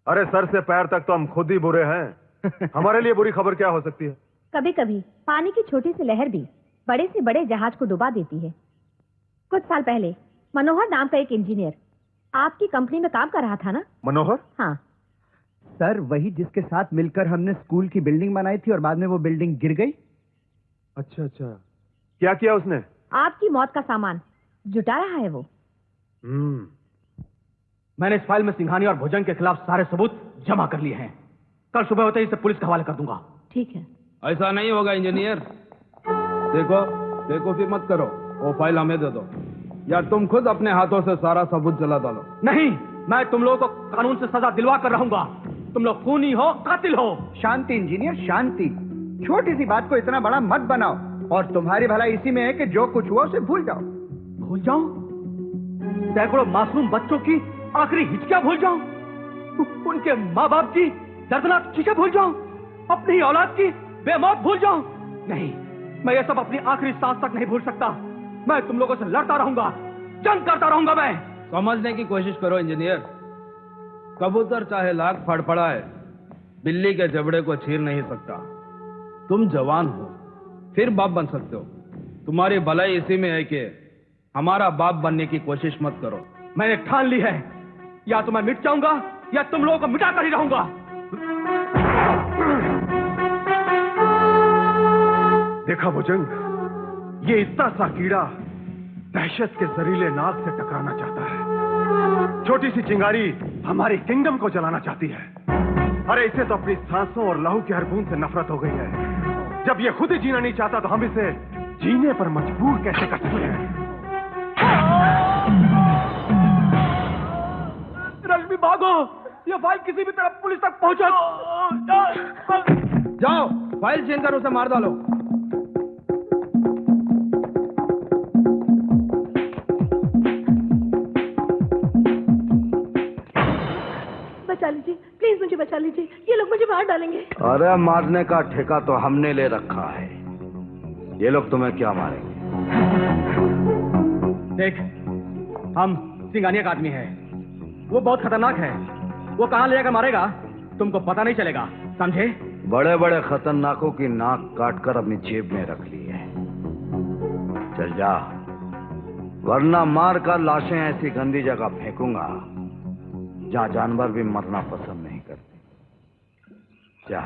अरे सर से पैर तक तो हम खुद ही बुरे हैं। हमारे लिए बुरी खबर क्या हो सकती है? कभी कभी पानी की छोटी सी लहर भी बड़े से बड़े जहाज को डुबा देती है। कुछ साल पहले मनोहर नाम का एक इंजीनियर आपकी कंपनी में काम कर रहा था ना? मनोहर? हाँ सर, वही जिसके साथ मिलकर हमने स्कूल की बिल्डिंग बनाई थी और बाद में वो बिल्डिंग गिर गई। अच्छा अच्छा, क्या किया उसने? आपकी मौत का सामान जुटा रहा है वो। मैंने इस फाइल में सिंघानिया और भुजंग के खिलाफ सारे सबूत जमा कर लिए हैं। कल सुबह होते ही इसे पुलिस के हवाले कर दूंगा। ठीक है। ऐसा नहीं होगा इंजीनियर। देखो बेवकूफी मत करो, वो फाइल हमें दे दो या तुम खुद अपने हाथों से सारा सबूत जला डालो। नहीं, मैं तुम लोगों को कानून से सजा दिलवा कर रहूंगा। तुम लोग खूनी हो, कातिल हो। शांति इंजीनियर, शांति। छोटी सी बात को इतना बड़ा मत बनाओ। और तुम्हारी भलाई इसी में है कि जो कुछ हुआ उसे भूल जाओ। भूल जाऊं? सैकड़ों मासूम बच्चों की आखिरी हिचकियां भूल जाऊं? उनके माँ बाप की दर्दनाक चीजें भूल जाऊं? अपनी औलाद की बेमौत भूल जाऊं? नहीं, मैं ये सब अपनी आखिरी सांस तक नहीं भूल सकता। मैं तुम लोगों से लड़ता रहूंगा, जंग करता रहूंगा। मैं समझने की कोशिश करो इंजीनियर। कबूतर चाहे लाख फड़फड़ाए, बिल्ली के जबड़े को चीर नहीं सकता। तुम जवान हो, फिर बाप बन सकते हो। तुम्हारी भलाई इसी में है कि हमारा बाप बनने की कोशिश मत करो। मैंने ठान ली है, या तो मैं मिट जाऊंगा या तुम लोगों को मिटा कर ही रहूंगा। देखा भुजंग, ये इतना सा कीड़ा दहशत के जहरीले नाग से टकराना चाहता है। छोटी सी चिंगारी हमारी किंगडम को जलाना चाहती है। अरे इसे तो अपनी सांसों और लहू की हर बूंद से नफरत हो गई है। जब ये खुद ही जीना नहीं चाहता तो हम इसे जीने पर मजबूर कैसे कर सकते हैं? रश्मि भागो, ये फाइल किसी भी तरह पुलिस तक पहुंचा। जाओ, फाइल छीन कर उसे मार डालो। बचा लीजिए प्लीज, मुझे बचा लीजिए, ये लोग मुझे मार डालेंगे। अरे मारने का ठेका तो हमने ले रखा है, ये लोग तुम्हें क्या मारेंगे? देख, हम सिंघानिया का आदमी है, वो बहुत खतरनाक है। वो कहां ले जाकर मारेगा तुमको पता नहीं चलेगा, समझे? बड़े बड़े खतरनाकों की नाक काटकर अपनी जेब में रख ली है। चल जा, वरना मार कर लाशें ऐसी गंदी जगह फेंकूंगा जहां जानवर भी मरना पसंद नहीं करते। जा।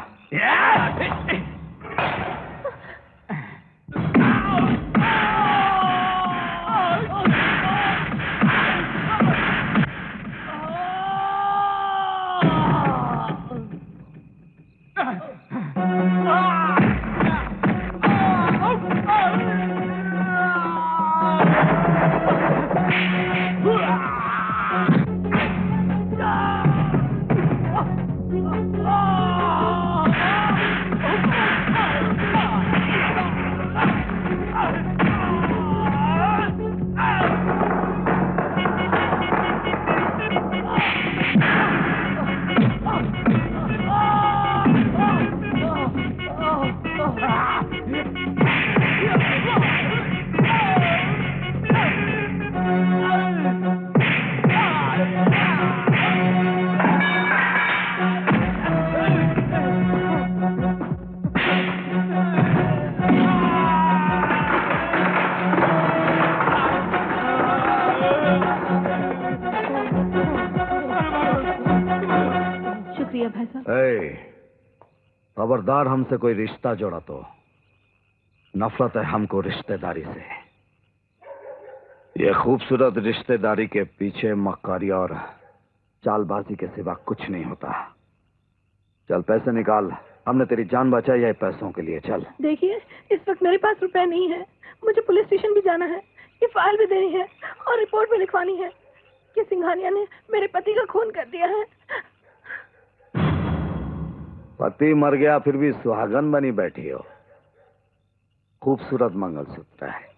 खबरदार हमसे कोई रिश्ता जोड़ा तो नफरत है हमको रिश्तेदारी से। ये खूबसूरत रिश्तेदारी के पीछे मक्कारी और चालबाजी के सिवा कुछ नहीं होता। चल पैसे निकाल, हमने तेरी जान बचाई है पैसों के लिए। चल। देखिए, इस वक्त मेरे पास रुपए नहीं है, मुझे पुलिस स्टेशन भी जाना है, ये फाइल भी देनी है और रिपोर्ट भी लिखवानी है कि सिंघानिया ने मेरे पति का खून कर दिया है। पति मर गया फिर भी सुहागन बनी बैठी हो। खूबसूरत मंगलसूत्र है,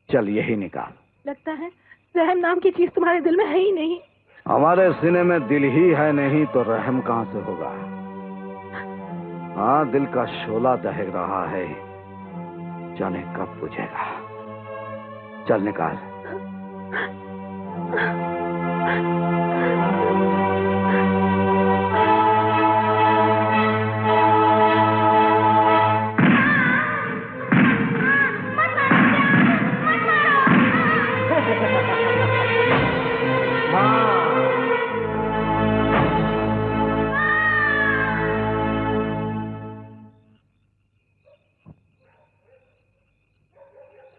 चल यही निकाल। लगता है रहम नाम की चीज तुम्हारे दिल में है ही नहीं। हमारे सीने में दिल ही है नहीं तो रहम कहां से होगा? हाँ, दिल का शोला दहक रहा है, जाने कब बुझेगा। चल निकाल।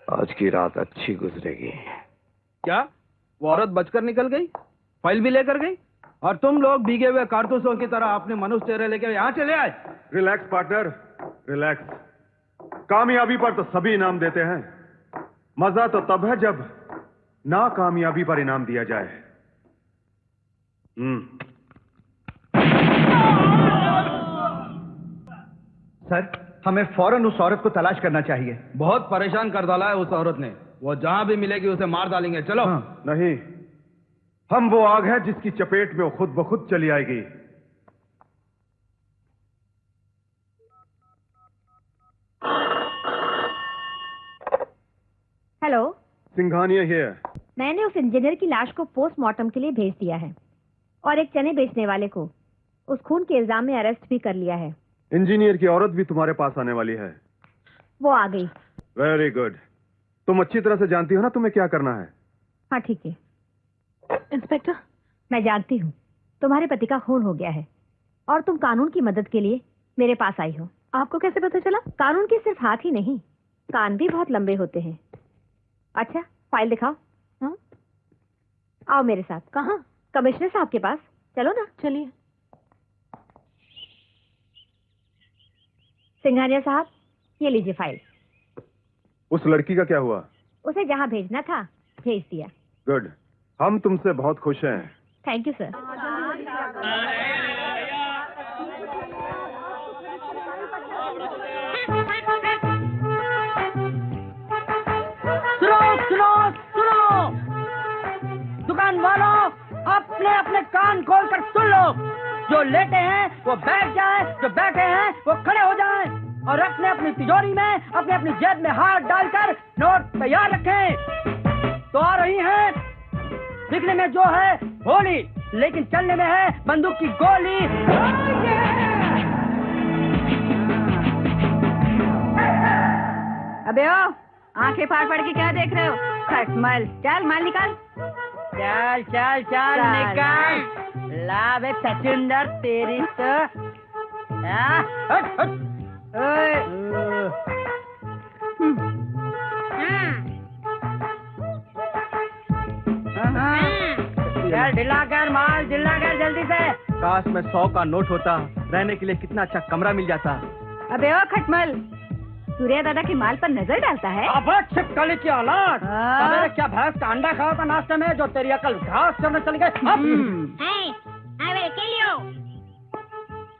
आज की रात अच्छी गुजरेगी। क्या वो औरत बचकर निकल गई, फाइल भी लेकर गई, और तुम लोग भीगे हुए कारतूसों की तरह अपने मनुष्य चेहरे लेकर यहाँ चले आए? Relax partner, relax. कामयाबी पर तो सभी इनाम देते हैं, मजा तो तब है जब नाकामयाबी पर इनाम दिया जाए। सर, हमें फौरन उस औरत को तलाश करना चाहिए। बहुत परेशान कर डाला है उस औरत ने, वो जहां भी मिलेगी उसे मार डालेंगे। चलो। नहीं, हम वो आग है जिसकी चपेट में वो खुद ब खुद चली आएगी। Hello, Singhania here. मैंने उस इंजीनियर की लाश को पोस्टमार्टम के लिए भेज दिया है और एक चने बेचने वाले को उस खून के इल्जाम में अरेस्ट भी कर लिया है। इंजीनियर की औरत भी तुम्हारे पास आने वाली है। वो आ गई। Very good. तुम अच्छी तरह से जानती हो ना तुम्हें क्या करना है। हाँ ठीक है। इंस्पेक्टर, मैं जानती हूँ तुम्हारे पति का खून हो गया है और तुम कानून की मदद के लिए मेरे पास आई हो। आपको कैसे पता चला? कानून के सिर्फ हाथ ही नहीं, कान भी बहुत लंबे होते हैं। अच्छा, फाइल दिखाओ। हाँ? आओ मेरे साथ। कहाँ? कमिश्नर साहब के पास। चलो ना। चलिए। सिंघानिया साहब, ये लीजिए फाइल। उस लड़की का क्या हुआ? उसे जहाँ भेजना था भेज दिया। गुड, हम तुमसे बहुत खुश हैं। Thank you sir. सुनो सुनो सुनो, दुकान वालों अपने अपने कान खोल कर सुन लो। जो लेटे हैं वो बैठ जाएं, जो बैठे हैं वो खड़े हो जाएं और अपने अपनी तिजोरी में अपने अपनी जेब में हाथ डालकर नोट तैयार रखें। तो आ रही हैं, दिखने में जो है होली, लेकिन चलने में है बंदूक की गोली। अबे ओ, आंखें फाड़ फाड़ के क्या देख रहे हो? खटमल, चल माल निकाल। चल चल चल निकाल। ला बे सचिंदर, तेरी तो चल ढिला कर माल, ढिला कर जल्दी से। काश में 100 का नोट होता, रहने के लिए कितना अच्छा कमरा मिल जाता। अबे ओ खटमल, सूर्या दादा के माल पर नजर डालता है? अब छिपकली की औलाद, सवेरे क्या भैंस का अंडा खाया था नाश्ते में, जो तेरी अकल घास चढ़ने चली गई।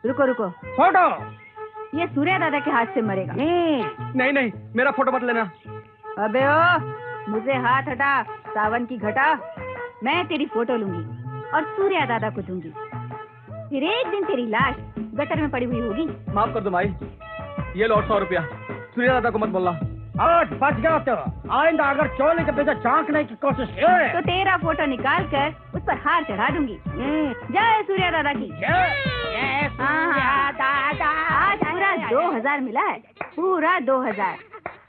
रुको रुको, फोटो। ये सूर्या दादा के हाथ से मरेगा। नहीं नहीं, मेरा फोटो मत लेना। अबे ओ, मुझे हाथ हटा, सावन की घटा। मैं तेरी फोटो लूंगी और सूर्या दादा को दूंगी, फिर एक दिन तेरी लाश गटर में पड़ी हुई होगी। माफ कर दो माई, ये लो 100 रुपया। सूर्या दादा को मत बोलना। आज बच गया तो आइंदा अगर चोली के पीछे झांकने की कोशिश करे तो तेरा फोटो निकाल कर उस पर हार चढ़ा दूंगी। जय सूर्या दादा की। जय सूर्या दादा। आज पूरा 2000 मिला है, पूरा 2000।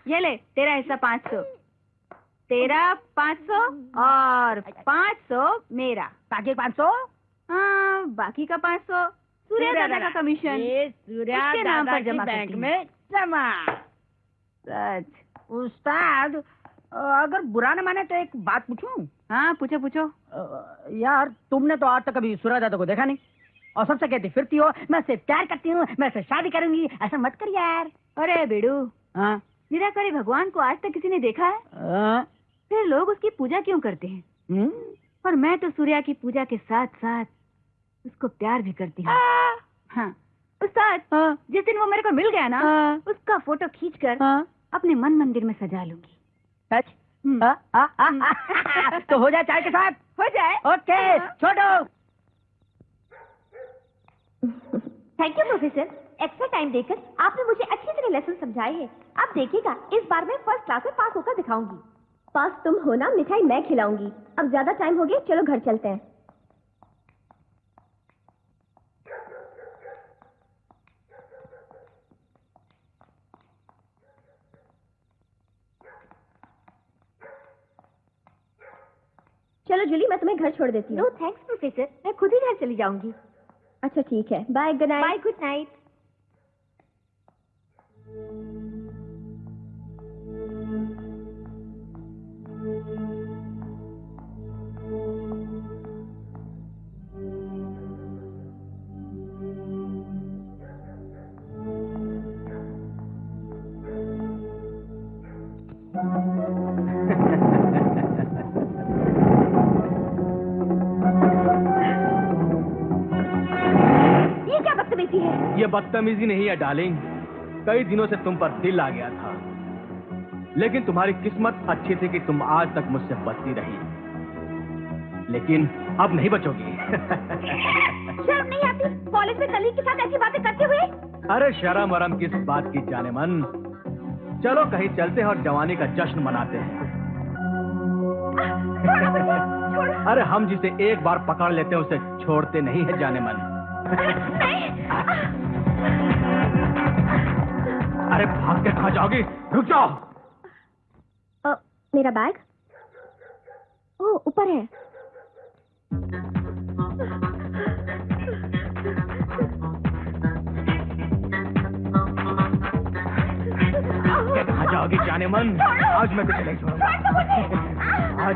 ये ले तेरा हिस्सा 500, तेरा 500 और 500 मेरा। बाकी 500? हाँ, बाकी का 500 सूर्या दादा का कमीशन सूर्या उसके नाम दादा पर जमा की बैंक करती में जमा। सच? उस्ताद, अगर बुरा न माने तो एक बात पूछूं? हाँ पूछो पूछो। यार तुमने तो आज तक कभी सूर्या दादा को देखा नहीं और सबसे कहती फिरती हो मैं उससे प्यार करती हूँ, मैं उससे शादी करूंगी। ऐसा मत कर यार। अरे बेडू, हाँ? निराकारी भगवान को आज तक किसी ने देखा है? फिर लोग उसकी पूजा क्यों करते हैं? और मैं तो सूर्या की पूजा के साथ साथ उसको प्यार भी करती हूँ। हाँ उस्ताद, जिस दिन वो मेरे को मिल गया ना, उसका फोटो खींचकर अपने मन मंदिर में सजा लूंगी। सच? तो हो जाए चाय के साथ। हो जाए। ओके छोड़ो। Thank you professor, extra time देकर आपने मुझे अच्छी तरह लेसन समझाए हैं। अब देखिएगा, इस बार मैं फर्स्ट क्लास में पास होकर दिखाऊंगी। पास तुम हो ना, मिठाई मैं खिलाऊंगी। अब ज्यादा टाइम हो गया, चलो घर चलते हैं। चलो जूली, मैं तुम्हें घर छोड़ देती हूँ। नो थैंक्स प्रोफेसर, मैं खुद ही घर चली जाऊंगी। अच्छा ठीक है, bye, good night. Bye, good night. ये बदतमीजी नहीं है डार्लिंग, कई दिनों से तुम पर दिल आ गया था, लेकिन तुम्हारी किस्मत अच्छी थी कि तुम आज तक मुझसे बचती रही, लेकिन अब नहीं बचोगी। शर्म नहीं आती कॉलेज में कलीग के साथ ऐसी बातें करते हुए? अरे शर्म वरम किस बात की जाने मन, चलो कहीं चलते हैं और जवानी का जश्न मनाते हैं। अरे हम जिसे एक बार पकड़ लेते हैं उसे छोड़ते नहीं है जाने मन। अरे भाग के कहाँ जाओगी, रुक जाओ। मेरा बैग ओ ऊपर है। कहाँ जाओगी जाने मन, आज मैं तुझे नहीं छोड़ूंगा। आज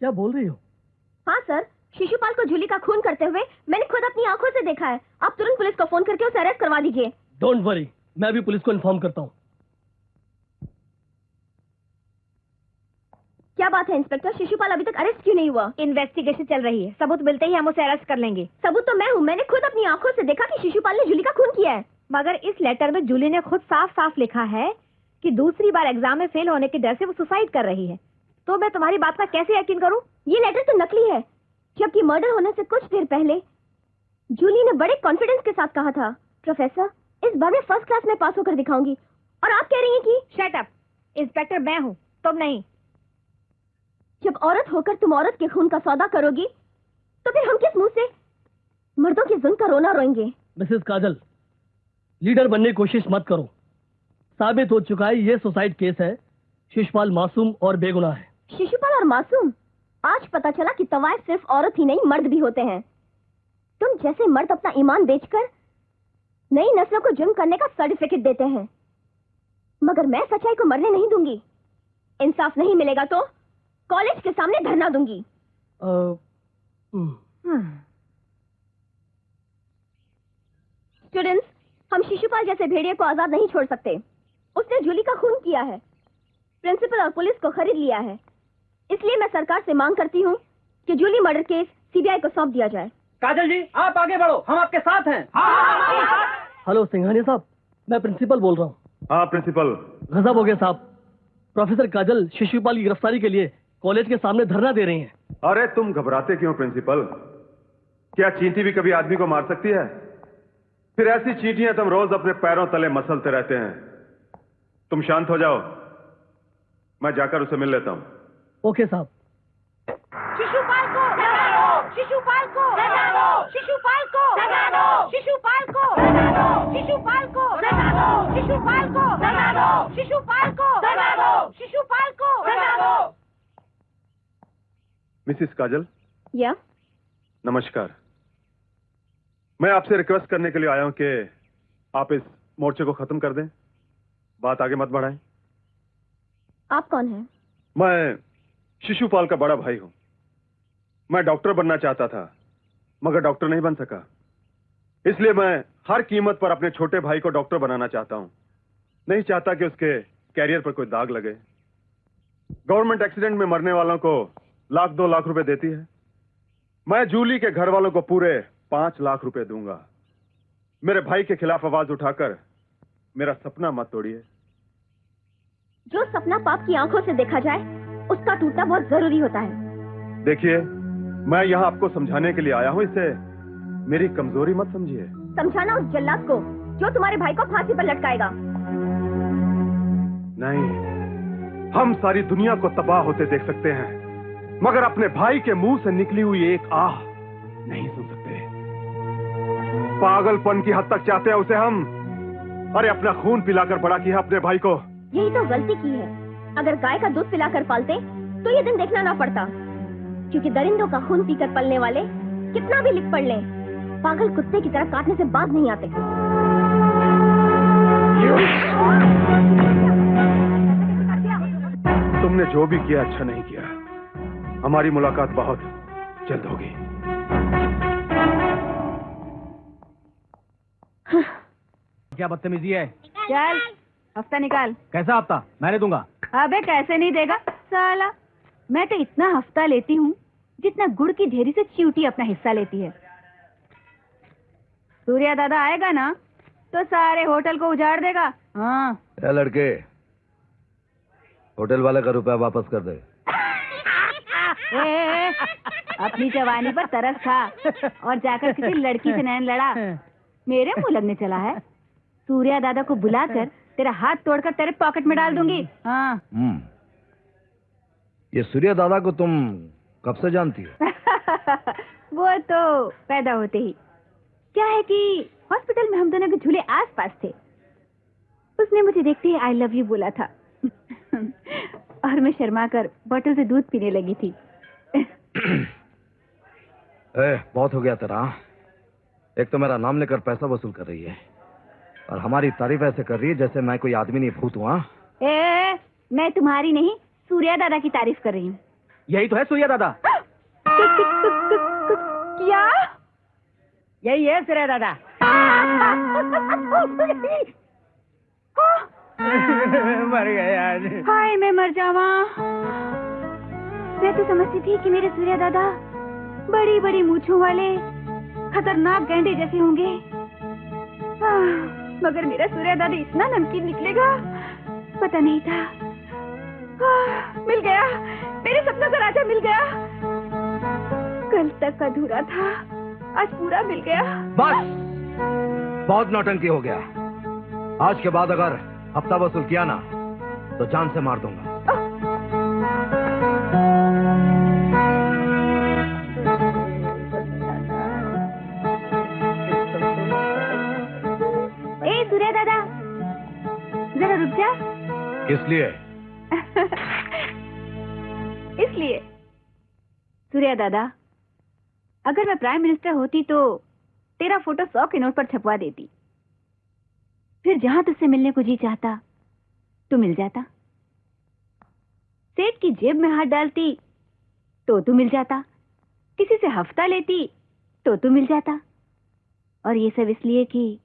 क्या बोल रही हो? हाँ सर, शिशुपाल को जूली का खून करते हुए मैंने खुद अपनी आंखों से देखा है। आप तुरंत पुलिस को फोन करके उसे अरेस्ट करवा दीजिए। डोंट वरी, मैं भी पुलिस को इन्फॉर्म करता हूँ। क्या बात है इंस्पेक्टर, शिशुपाल अभी तक अरेस्ट क्यों नहीं हुआ? इन्वेस्टिगेशन चल रही है, सबूत मिलते ही हम उसे अरेस्ट कर लेंगे। सबूत तो मैं हूँ, मैंने खुद अपनी आंखों से देखा कि शिशुपाल ने जूली का खून किया है। मगर इस लेटर में जूली ने खुद साफ साफ लिखा है कि दूसरी बार एग्जाम में फेल होने के डर से वो सुसाइड कर रही है। तो मैं तुम्हारी बात का कैसे यकीन करूं? ये लेटर तो नकली है, जबकि मर्डर होने से कुछ देर पहले जूली ने बड़े कॉन्फिडेंस के साथ कहा था, प्रोफेसर इस बार मैं फर्स्ट क्लास में पास होकर दिखाऊंगी, और आप कह रही हैं कि शट अप, इंस्पेक्टर मैं हूं, तुम नहीं। जब औरत होकर तुम औरत के खून का सौदा करोगी तो फिर हम किस मुंह से मर्दों के जुल्म का रोना रोएंगे? मिसेस काजल, लीडर बनने की कोशिश मत करो। साबित हो चुका है ये सुसाइड केस है, शिशुपाल मासूम और बेगुनाह है। शिशुपाल और मासूम? आज पता चला कि तवाइफ सिर्फ औरत ही नहीं मर्द भी होते हैं। तुम जैसे मर्द अपना ईमान बेचकर नई नस्लों को जुर्म करने का सर्टिफिकेट देते हैं, मगर मैं सच्चाई को मरने नहीं दूंगी। इंसाफ नहीं मिलेगा तो कॉलेज के सामने धरना दूंगी। स्टूडेंट्स, हम शिशुपाल जैसे भेड़िए को आजाद नहीं छोड़ सकते। उसने जूली का खून किया है, प्रिंसिपल और पुलिस को खरीद लिया है। इसलिए मैं सरकार से मांग करती हूँ कि जूली मर्डर केस सीबीआई को सौंप दिया जाए। काजल जी, आप आगे बढ़ो, हम आपके साथ हैं। हेलो सिंघानिया साहब, मैं प्रिंसिपल बोल रहा हूँ। हाँ प्रिंसिपल। गजब हो गया साहब, प्रोफेसर काजल शिशुपाल की गिरफ्तारी के लिए कॉलेज के सामने धरना दे रही हैं। अरे तुम घबराते क्यों प्रिंसिपल? क्या चींटी भी कभी आदमी को मार सकती है? फिर ऐसी चींटियां तुम रोज अपने पैरों तले मसलते रहते हैं। तुम शांत हो जाओ, मैं जाकर उसे मिल लेता हूं। ओके साहब। शिशुपाल को लगा दो, शिशुपाल को लगा दो, शिशुपाल को लगा दो, शिशुपाल को लगा दो, शिशुपाल को लगा दो, शिशुपाल को लगा दो, शिशुपाल को लगा दो, शिशुपाल को लगा दो। मिसिस काजल, या नमस्कार। मैं आपसे रिक्वेस्ट करने के लिए आया हूं कि आप इस मोर्चे को खत्म कर दें, बात आगे मत बढ़ाएं। आप कौन हैं? मैं शिशुपाल का बड़ा भाई हूं। मैं डॉक्टर बनना चाहता था, मगर डॉक्टर नहीं बन सका। इसलिए मैं हर कीमत पर अपने छोटे भाई को डॉक्टर बनाना चाहता हूं। नहीं चाहता कि उसके कैरियर पर कोई दाग लगे। गवर्नमेंट एक्सीडेंट में मरने वालों को 1-2 लाख रुपए देती है। मैं जूली के घर वालों को पूरे 5 लाख रुपए दूंगा। मेरे भाई के खिलाफ आवाज उठाकर मेरा सपना मत तोड़िए। जो सपना पाप की आंखों से देखा जाए, उसका टूटना बहुत जरूरी होता है। देखिए, मैं यहाँ आपको समझाने के लिए आया हूँ, इसे मेरी कमजोरी मत समझिए। समझाना उस जल्लाद को जो तुम्हारे भाई को फांसी पर लटकाएगा। नहीं, हम सारी दुनिया को तबाह होते देख सकते हैं, मगर अपने भाई के मुंह से निकली हुई एक आह नहीं सुन सकते। पागलपन की हद तक चाहते हैं उसे हम। अरे अपना खून पिलाकर बड़ा किया अपने भाई को। यही तो गलती की है। अगर गाय का दूध पिलाकर पालते तो ये दिन देखना ना पड़ता। क्योंकि दरिंदों का खून पीकर पलने वाले कितना भी लिख पढ़ लें, पागल कुत्ते की तरह काटने से बाज नहीं आते। तुमने जो भी किया अच्छा नहीं किया। हमारी मुलाकात बहुत जल्द होगी। क्या बदतमीजी है? चल हफ्ता निकाल। कैसा हफ्ता? मैंने दूंगा। अबे कैसे नहीं देगा साला। मैं तो इतना हफ्ता लेती हूँ जितना गुड़ की ढेरी से चींटी अपना हिस्सा लेती है। सूर्या दादा आएगा ना तो सारे होटल को उजाड़ देगा। हाँ ए लड़के, होटल वाले का रुपया वापस कर दे। ए, अपनी जवानी पर तरस खा और जाकर किसी लड़की से नैन लड़ा। मेरे मुंह लगने चला है। सूर्या दादा को बुलाकर तेरा हाथ तोड़कर तेरे पॉकेट में डाल दूंगी। हाँ। ये सूर्या दादा को तुम कब से जानती हो? वो तो पैदा होते ही। क्या है कि हॉस्पिटल में हम दोनों के झूले आस पास थे। उसने मुझे देखते ही आई लव यू बोला था और मैं शर्मा कर बोतल से दूध पीने लगी थी। बहुत हो गया तेरा। एक तो मेरा नाम लेकर पैसा वसूल कर रही है और हमारी तारीफ ऐसे कर रही है जैसे मैं कोई आदमी नहीं भूत हुआ। मैं तुम्हारी नहीं, सूर्या दादा की तारीफ कर रही हूँ। यही तो है सूर्या दादा। क्या? यही है सूर्या दादा। मर गए आज। हाय मैं मर जावा। मैं तो समझती थी कि मेरे सूर्या दादा बड़ी बड़ी मूंछों वाले खतरनाक गैंडे जैसे होंगे। मगर मेरा सूर्या दादा इतना नमकीन निकलेगा पता नहीं था। मिल गया, मेरे सपनों का राजा मिल गया। कल तक अधूरा था, आज पूरा मिल गया। बस, बहुत नौटंकी हो गया। आज के बाद अगर हफ्ता वसूल किया ना तो जान से मार दूंगा। ए सूर्या दादा, जरा रुक जा। किस लिए? इसलिए सूर्या दादा, अगर मैं प्राइम मिनिस्टर होती तो तेरा फोटो 100 के नोट पर छपवा देती। फिर जहां तुझसे मिलने को जी चाहता तू मिल जाता। सेठ की जेब में हाथ डालती तो तू मिल जाता। किसी से हफ्ता लेती तो तू मिल जाता। और ये सब इसलिए कि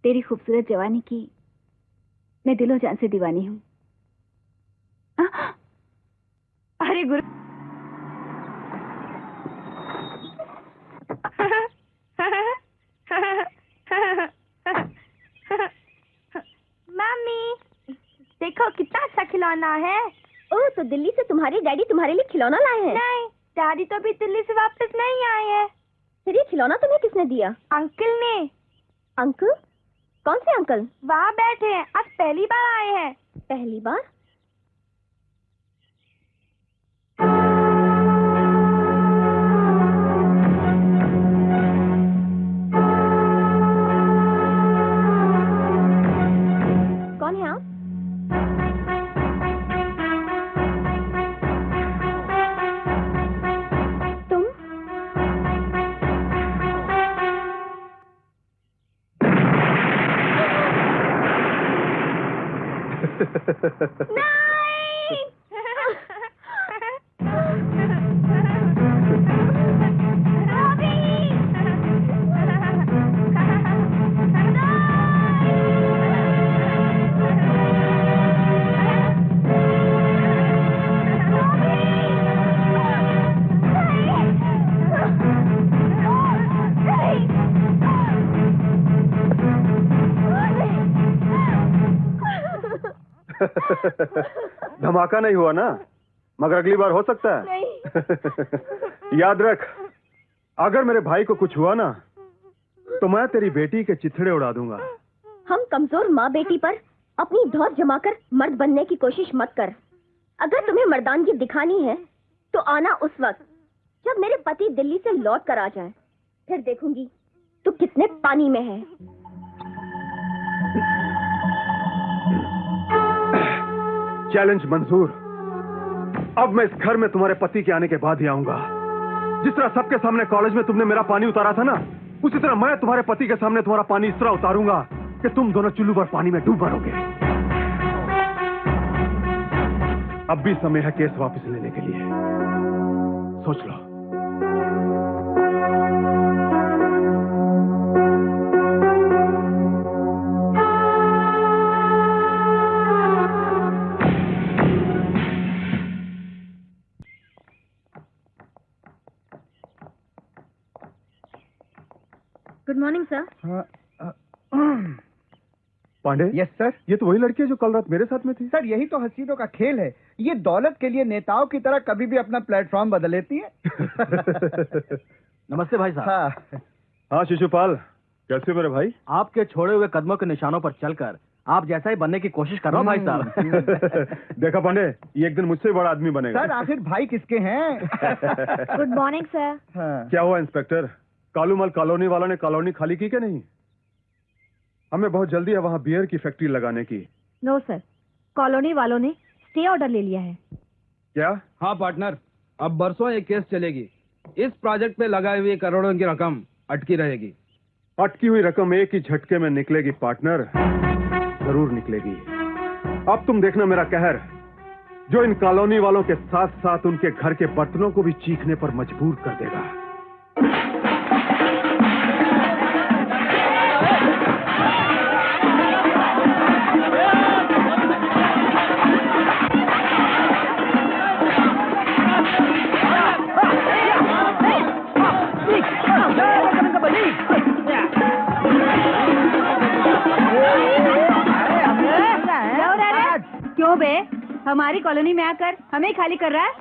तेरी खूबसूरत जवानी की मैं दिलो जान से दीवानी हूं। अरे गुरु। मम्मी देखो कितना अच्छा खिलौना है। ओह, तो दिल्ली से तुम्हारे डैडी तुम्हारे लिए खिलौना लाए हैं? नहीं, डैडी तो अभी दिल्ली से वापस नहीं आए हैं। फिर ये खिलौना तुम्हें किसने दिया? अंकल ने। अंकल? कौन से अंकल? वहाँ बैठे हैं, आज पहली बार आए हैं। पहली बार? कौन है आप? तुम? धमाका नहीं हुआ ना, मगर अगली बार हो सकता है। नहीं। याद रख, अगर मेरे भाई को कुछ हुआ ना, तो मैं तेरी बेटी के चिथड़े उड़ा दूंगा। हम कमजोर माँ बेटी पर अपनी धौत जमाकर मर्द बनने की कोशिश मत कर। अगर तुम्हें मर्दानगी दिखानी है तो आना उस वक्त जब मेरे पति दिल्ली से लौट कर आ जाएं। फिर देखूंगी तू कितने पानी में है। चैलेंज मंजूर। अब मैं इस घर में तुम्हारे पति के आने के बाद ही आऊंगा। जिस तरह सबके सामने कॉलेज में तुमने मेरा पानी उतारा था ना, उसी तरह मैं तुम्हारे पति के सामने तुम्हारा पानी इस तरह उतारूंगा कि तुम दोनों चुल्लू पर पानी में डूब मरोगे। अब भी समय है केस वापस लेने के लिए। सोच लो। Good morning sir. Pandey. Yes sir. ये तो वही लड़की है जो कल रात मेरे साथ में थी। सर यही तो हसीनों का खेल है। ये दौलत के लिए नेताओं की तरह कभी भी अपना प्लेटफॉर्म बदल लेती है। नमस्ते भाई साहब। हाँ हाँ शिशुपाल, कैसे मेरे भाई? आपके छोड़े हुए कदमों के निशानों पर चलकर आप जैसा ही बनने की कोशिश कर रहा हूँ भाई साहब। देखा पांडे, ये एक दिन मुझसे बड़ा आदमी बनेगा। सर आखिर भाई किसके हैं? Good morning sir. हाँ। क्या हुआ इंस्पेक्टर, कालूमल कॉलोनी वालों ने कॉलोनी खाली की क्या नहीं? हमें बहुत जल्दी है वहाँ बियर की फैक्ट्री लगाने की। नो सर, कॉलोनी वालों ने स्टे ऑर्डर ले लिया है। क्या? हाँ पार्टनर, अब बरसों ये केस चलेगी। इस प्रोजेक्ट पे लगाई हुई करोड़ों की रकम अटकी रहेगी। अटकी हुई रकम एक ही झटके में निकलेगी पार्टनर, जरूर निकलेगी। अब तुम देखना मेरा कहर, जो इन कॉलोनी वालों के साथ साथ उनके घर के बर्तनों को भी चीखने पर मजबूर कर देगा। क्यों बे, हमारी कॉलोनी में आकर हमें खाली कर रहा है?